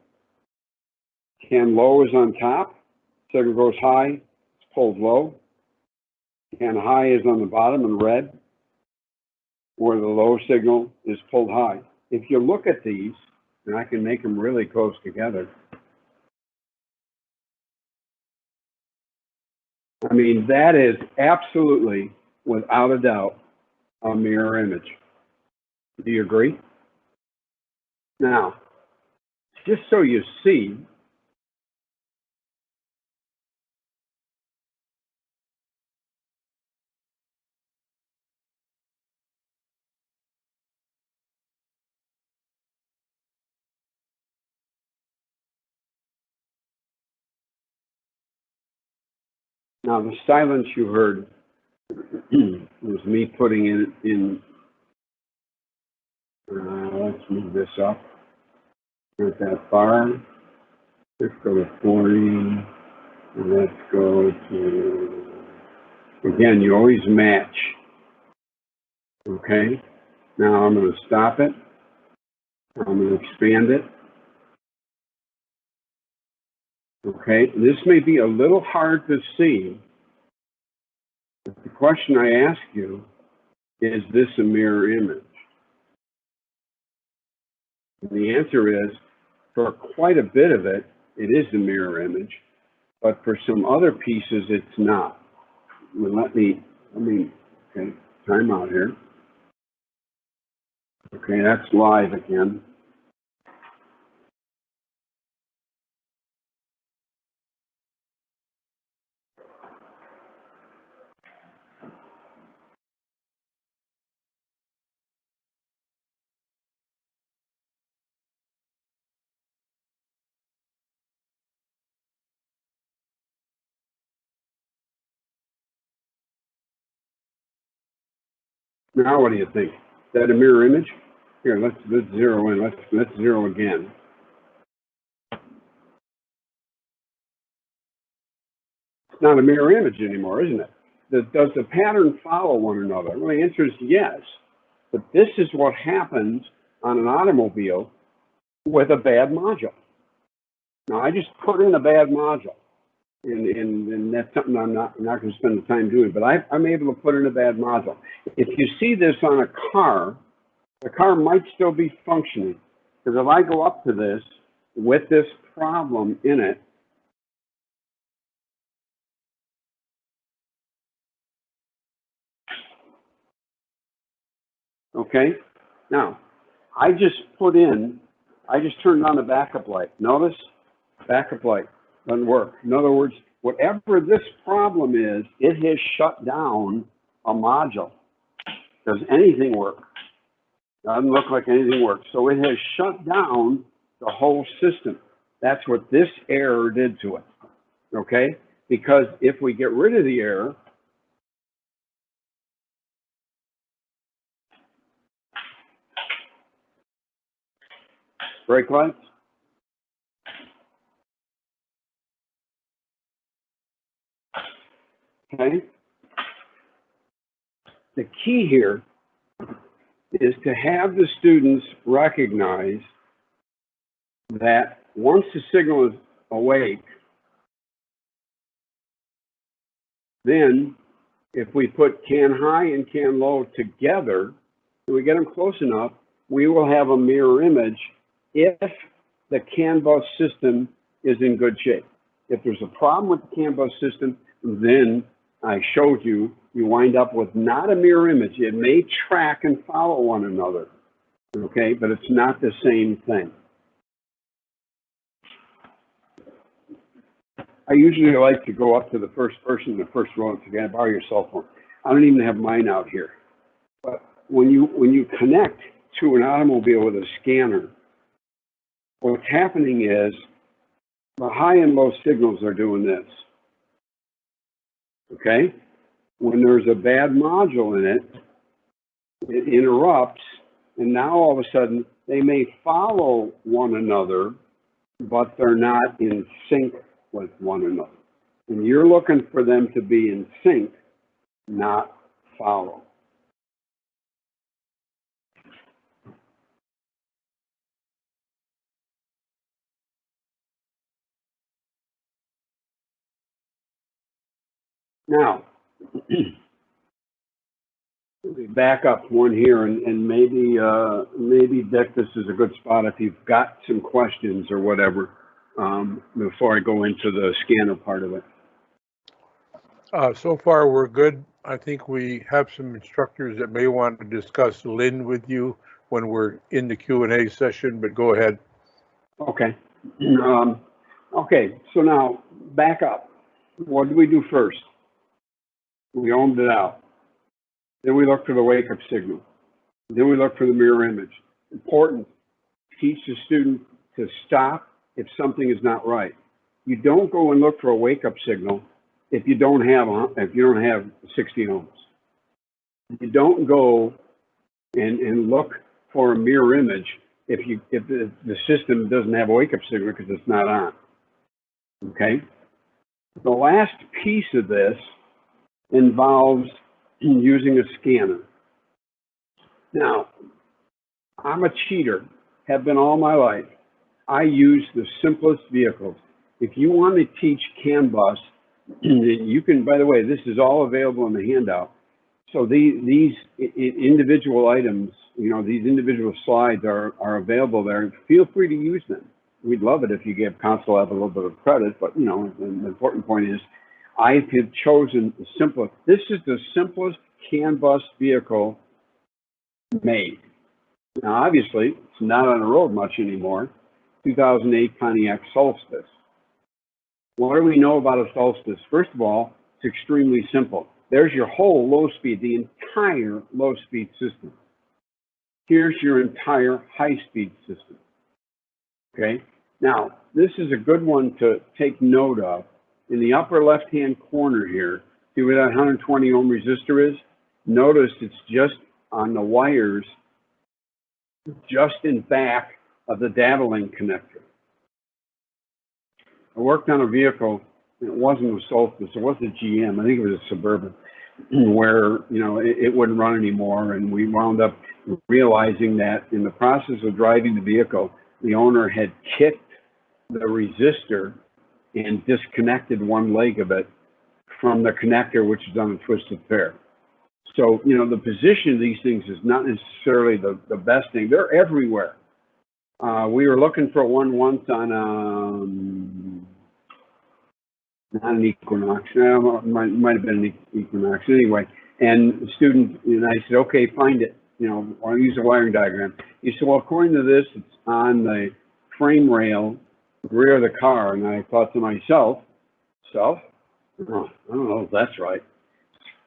CAN low is on top, signal goes high, it's pulled low. CAN high is on the bottom in red, where the low signal is pulled high. If you look at these, and I can make them really close together, I mean, that is absolutely, without a doubt, a mirror image. Do you agree? Now, just so you see, now the silence you heard It was me putting it in. Let's move this up. Not that far. Let's go to 40. And let's go to, again, you always match. Okay. Now I'm going to stop it. I'm going to expand it. Okay. This may be a little hard to see. But the question I ask you, is this a mirror image? And the answer is, for quite a bit of it, it is a mirror image, but for some other pieces, it's not. Well, let me, okay, time out here. Okay, that's live again. Now, what do you think? Is that a mirror image? Here, let's zero in. Let's zero again. It's not a mirror image anymore, isn't it? Does the pattern follow one another? Well, the answer is yes. But this is what happens on an automobile with a bad module. Now, I just put in a bad module, and that's something I'm not going to spend the time doing, but I'm able to put in a bad module. If you see this on a car, the car might still be functioning, because if I go up to this with this problem in it, okay, now, I just turned on the backup light. Notice, backup light doesn't work. In other words, whatever this problem is, it has shut down a module. Does anything work? Doesn't look like anything works. So it has shut down the whole system. That's what this error did to it, okay? Because if we get rid of the error, brake lights, okay? The key here is to have the students recognize that once the signal is awake, then if we put CAN high and CAN low together, and we get them close enough, we will have a mirror image if the CAN bus system is in good shape. If there's a problem with the CAN bus system, then I showed you, you wind up with not a mirror image. It may track and follow one another, okay, but it's not the same thing. I usually like to go up to the first person in the first row and say, "Can I borrow your cell phone?" I don't even have mine out here. But when you connect to an automobile with a scanner, what's happening is the high and low signals are doing this. Okay? When there's a bad module in it, it interrupts, and now all of a sudden they may follow one another, but they're not in sync with one another. And you're looking for them to be in sync, not follow. Now, back up one here, and maybe Dick, this is a good spot if you've got some questions or whatever, before I go into the scanner part of it. So far, we're good. I think we have some instructors that may want to discuss Lynn with you when we're in the Q&A session, but go ahead. Okay. Okay, so now back up. What did we do first? We owned it out. Then we look for the wake-up signal. Then we look for the mirror image. Important, teach the student to stop if something is not right. You don't go and look for a wake-up signal if you don't have 60 ohms. You don't go and look for a mirror image if the system doesn't have a wake-up signal because it's not on. Okay? The last piece of this involves using a scanner. Now, I'm a cheater, have been all my life. I use the simplest vehicles. If you want to teach CAN bus, you can, by the way, this is all available in the handout. So these individual items, you know, these individual slides are available there. Feel free to use them. We'd love it if you gave Council Lab a little bit of credit, but you know, the important point is I have chosen the simplest. This is the simplest CAN bus vehicle made. Now, obviously, it's not on the road much anymore. 2008 Pontiac Solstice. What do we know about a Solstice? First of all, it's extremely simple. There's your whole low speed, the entire low speed system. Here's your entire high speed system. Okay? Now, this is a good one to take note of. In the upper left-hand corner here, see where that 120 ohm resistor is? Notice it's just on the wires, just in back of the data link connector. I worked on a vehicle, it wasn't a Solstice, it was a GM, I think it was a Suburban, where, you know, it wouldn't run anymore, and we wound up realizing that in the process of driving the vehicle, the owner had kicked the resistor and disconnected one leg of it from the connector, which is on a twisted pair. So, you know, the position of these things is not necessarily the best thing. They're everywhere. We were looking for one once on not an Equinox, might have been an Equinox anyway. And the student, and I said, okay, find it. You know, I'll use a wiring diagram. He said, well, according to this, it's on the frame rail, rear of the car. And I thought to myself, oh, I don't know if that's right.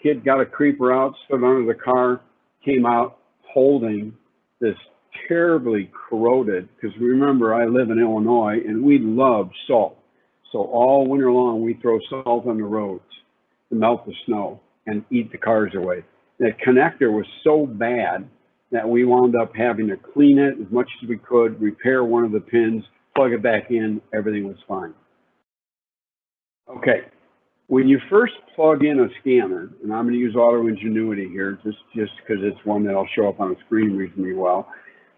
Kid got a creeper out, stood under the car, came out holding this terribly corroded, because remember, I live in Illinois and we love salt. So all winter long, we throw salt on the roads to melt the snow and eat the cars away. That connector was so bad that we wound up having to clean it as much as we could, repair one of the pins, plug it back in, everything was fine. Okay, when you first plug in a scanner, and I'm going to use AutoIngenuity here just because it's one that'll show up on the screen reasonably well,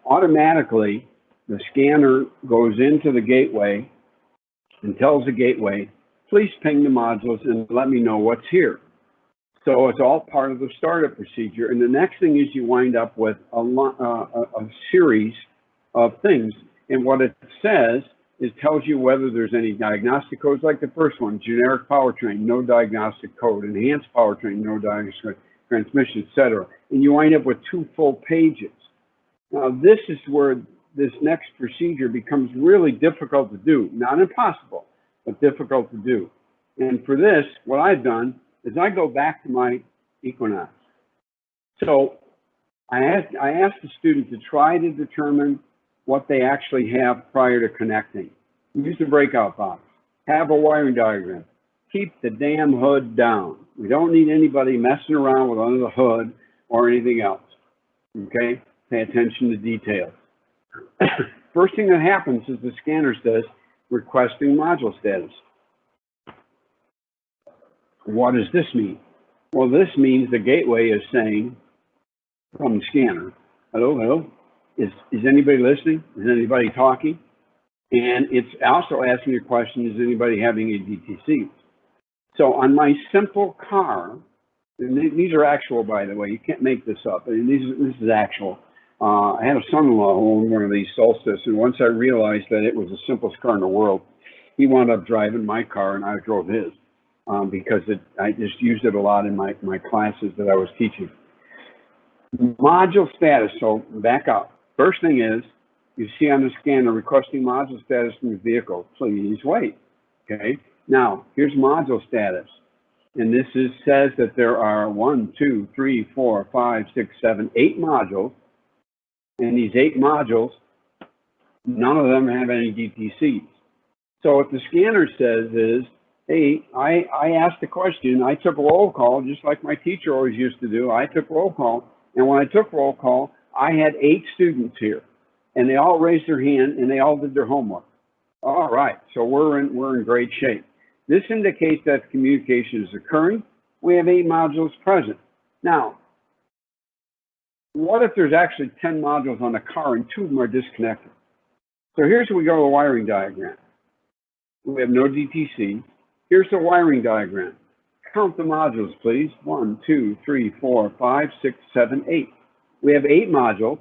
automatically the scanner goes into the gateway and tells the gateway, please ping the modules and let me know what's here. So it's all part of the startup procedure. And the next thing is you wind up with a series of things. And what it says is tells you whether there's any diagnostic codes, like the first one, generic powertrain, no diagnostic code, enhanced powertrain, no diagnostic transmission, etc. And you wind up with 2 full pages. Now, this is where this next procedure becomes really difficult to do. Not impossible, but difficult to do. And for this, what I've done is I go back to my Equinox. So I asked the student to try to determine what they actually have prior to connecting. Use the breakout box. Have a wiring diagram. Keep the damn hood down. We don't need anybody messing around with under the hood or anything else. Okay? Pay attention to details. First thing that happens is the scanner says, requesting module status. What does this mean? Well, this means the gateway is saying from the scanner, hello, hello, is anybody listening? Is anybody talking? And it's also asking the question, is anybody having a DTC? So on my simple car, and these are actual, by the way, you can't make this up. I mean, this is actual. I had a son-in-law who owned one of these Solstice, and once I realized that it was the simplest car in the world, he wound up driving my car and I drove his. Because I just used it a lot in my classes that I was teaching. Module status, so back up. First thing is, you see on the scanner requesting module status from the vehicle. Please wait, okay? Now, here's module status. And this says that there are 1, 2, 3, 4, 5, 6, 7, 8 modules. And these 8 modules, none of them have any DTCs. So what the scanner says is, Hey, I asked a question. I took roll call, just like my teacher always used to do. I took roll call, and when I took roll call, I had 8 students here, and they all raised their hand, and they all did their homework. All right, so we're in great shape. This indicates that communication is occurring. We have 8 modules present. Now, what if there's actually 10 modules on the car and 2 of them are disconnected? So here's where we go to the wiring diagram. We have no DTC. Here's the wiring diagram. Count the modules, please. 1, 2, 3, 4, 5, 6, 7, 8. We have 8 modules,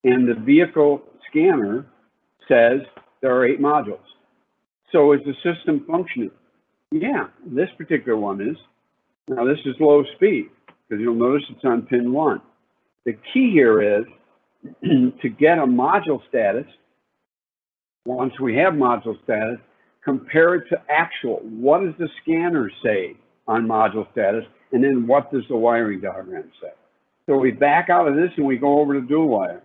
and the vehicle scanner says there are 8 modules. So is the system functioning? Yeah, this particular one is. Now this is low speed, because you'll notice it's on pin 1. The key here is to get a module status. Once we have module status, compare it to actual. What does the scanner say on module status? And then what does the wiring diagram say? So we back out of this and we go over to dual wire.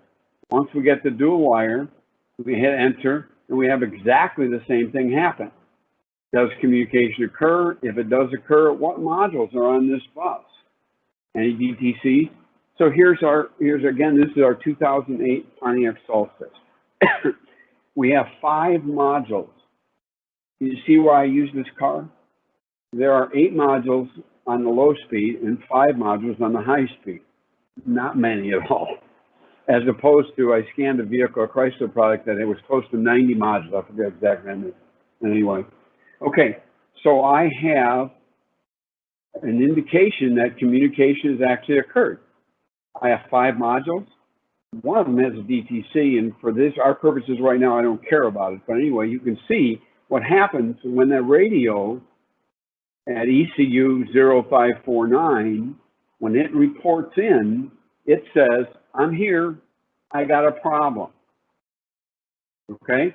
Once we get the dual wire, we hit enter and we have exactly the same thing happen. Does communication occur? If it does occur, what modules are on this bus? Any DTC? So here's again, this is our 2008 Pontiac Solstice. We have 5 modules. You see why I use this car? There are 8 modules on the low speed and 5 modules on the high speed. Not many at all. As opposed to, I scanned a vehicle, a Chrysler product, that it was close to 90 modules. I forget exactly. Anyway. Okay, so I have an indication that communication has actually occurred. I have 5 modules. One of them has a DTC, and for this, our purposes right now, I don't care about it. But anyway, you can see what happens when that radio at ECU 0549, when it reports in, it says, I'm here, I got a problem. Okay?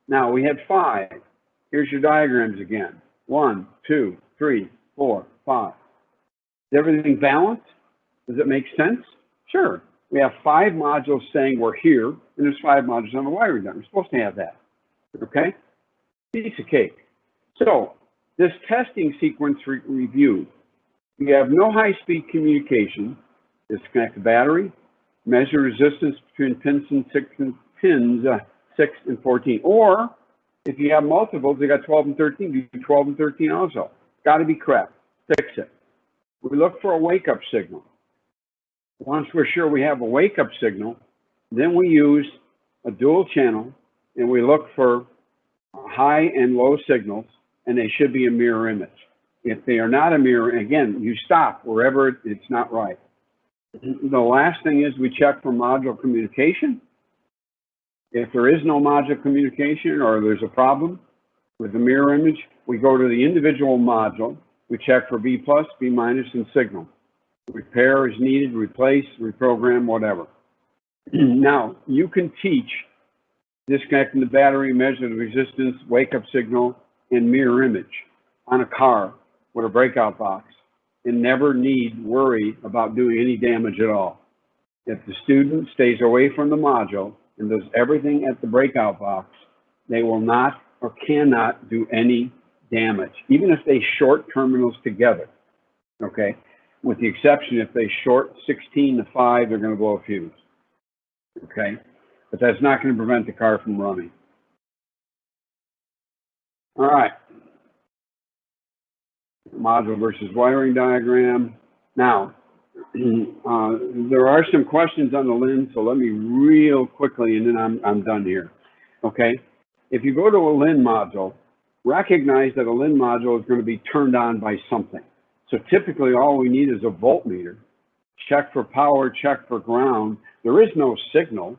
Now we had 5. Here's your diagrams again. 1, 2, 3, 4, 5. Is everything balanced? Does it make sense? Sure. We have 5 modules saying we're here, and there's 5 modules on the wiring diagram. We're supposed to have that. Okay? Piece of cake. So, this testing sequence review. You have no high-speed communication. Disconnect the battery. Measure resistance between pins 6 and 14. Or, if you have multiples, you got 12 and 13, do 12 and 13 also. Got to be correct. Fix it. We look for a wake-up signal. Once we're sure we have a wake-up signal, then we use a dual channel, and we look for high and low signals, and they should be a mirror image. If they are not a mirror, again, you stop wherever it's not right. The last thing is we check for module communication. If there is no module communication or there's a problem with the mirror image, we go to the individual module. We check for B+, B-, and signal. Repair is needed, replace, reprogram, whatever. Now, you can teach disconnecting the battery, measure the resistance, wake-up signal, and mirror image on a car with a breakout box and never need worry about doing any damage at all. If the student stays away from the module and does everything at the breakout box, they will not or cannot do any damage, even if they short terminals together, okay? With the exception if they short 16 to 5, they're going to blow a fuse, okay? But that's not going to prevent the car from running. All right. Module versus wiring diagram. Now, there are some questions on the LIN, so let me real quickly, and then I'm done here, okay? If you go to a LIN module, recognize that a LIN module is going to be turned on by something. So typically all we need is a voltmeter. Check for power, check for ground. There is no signal.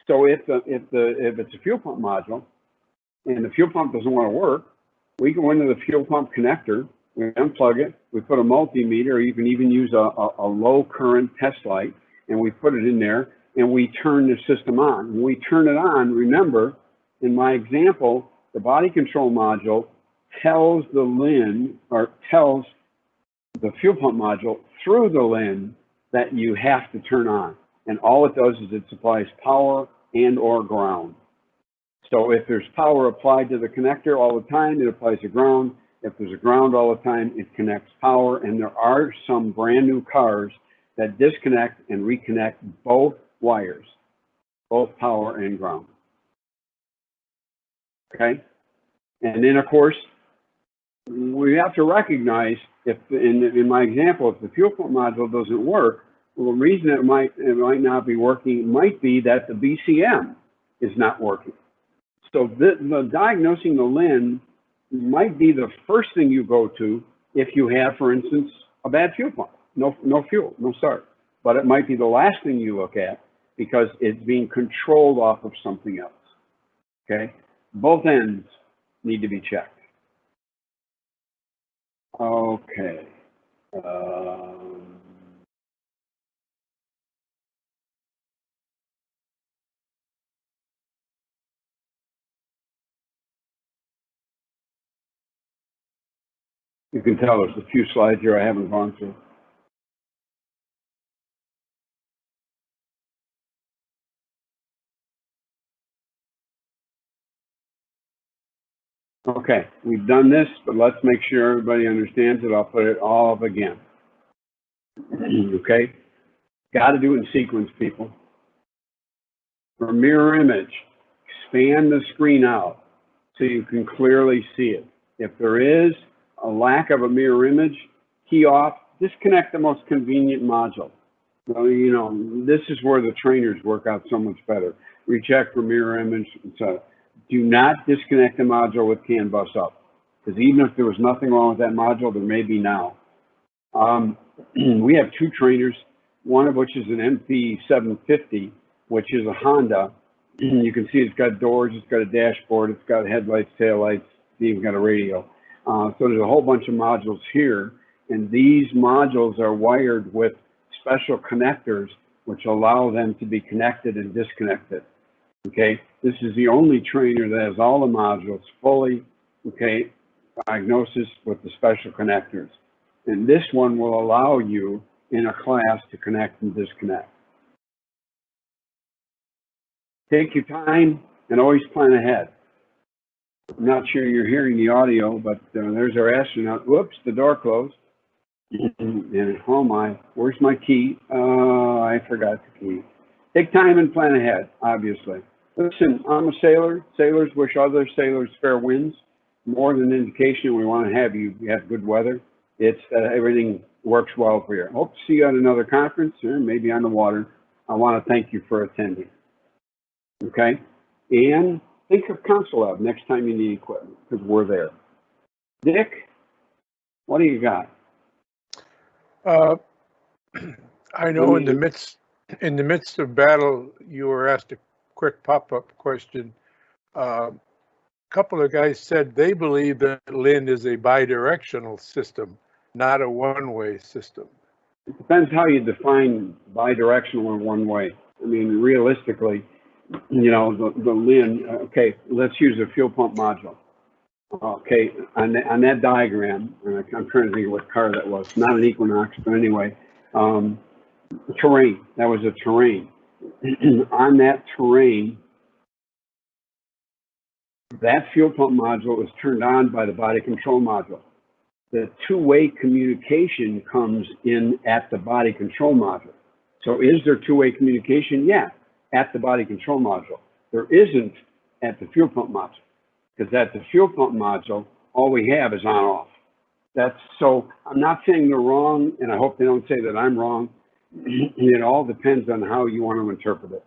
So if it's a fuel pump module and the fuel pump doesn't want to work, we go into the fuel pump connector, we unplug it, we put a multimeter, or you can even use a low current test light, and we put it in there and we turn the system on. When we turn it on, remember, in my example, the body control module tells the LIN, or tells the fuel pump module through the LIN that you have to turn on. And all it does is it supplies power and or ground. So if there's power applied to the connector all the time, it applies to ground. If there's a ground all the time, it connects power, and there are some brand new cars that disconnect and reconnect both wires, both power and ground. Okay? And then, of course, we have to recognize if, in my example, if the fuel pump module doesn't work, well, the reason it might not be working might be that the BCM is not working. So the diagnosing the LIN might be the first thing you go to if you have, for instance, a bad fuel pump, no fuel, no start. But it might be the last thing you look at because it's being controlled off of something else. Okay, both ends need to be checked. Okay. You can tell there's a few slides here I haven't gone through. Okay, we've done this, but let's make sure everybody understands it. I'll put it all up again. Okay, got to do it in sequence, people. For mirror image, expand the screen out so you can clearly see it. If there is a lack of a mirror image, key off, disconnect the most convenient module. So, you know, this is where the trainers work out so much better. Recheck for mirror image, etc. Do not disconnect the module with CAN bus up, because even if there was nothing wrong with that module, there may be now. We have two trainers, one of which is an MP750, which is a Honda. You can see it's got doors, it's got a dashboard, it's got headlights, taillights, it's even got a radio. So there's a whole bunch of modules here, and these modules are wired with special connectors which allow them to be connected and disconnected. Okay, this is the only trainer that has all the modules fully, okay, diagnosis with the special connectors. And this one will allow you in a class to connect and disconnect. Take your time and always plan ahead. I'm not sure you're hearing the audio, but there's our astronaut. Whoops, the door closed. And oh my, where's my key? I forgot the key. Take time and plan ahead, obviously. Listen, I'm a sailor. Sailors wish other sailors fair winds. More than an indication we want to have you have good weather. It's that everything works well for you. Hope to see you at another conference or maybe on the water. I want to thank you for attending. Okay? And think of ConsulLab next time you need equipment, because we're there. Dick, what do you got? I know in the midst of battle, you were asked a quick pop-up question. A couple of guys said they believe that LIN is a bidirectional system, not a one-way system. It depends how you define bidirectional or one way. I mean, realistically, you know, the LIN, okay, let's use a fuel pump module. Okay, on that diagram, I'm trying to think of what car that was, not an Equinox, but anyway, terrain, that was a terrain. On that terrain, that fuel pump module was turned on by the body control module. The two-way communication comes in at the body control module. So is there two-way communication? Yeah, at the body control module. There isn't at the fuel pump module, because at the fuel pump module, all we have is on-off. That's so, I'm not saying they're wrong, and I hope they don't say that I'm wrong. It all depends on how you want to interpret it.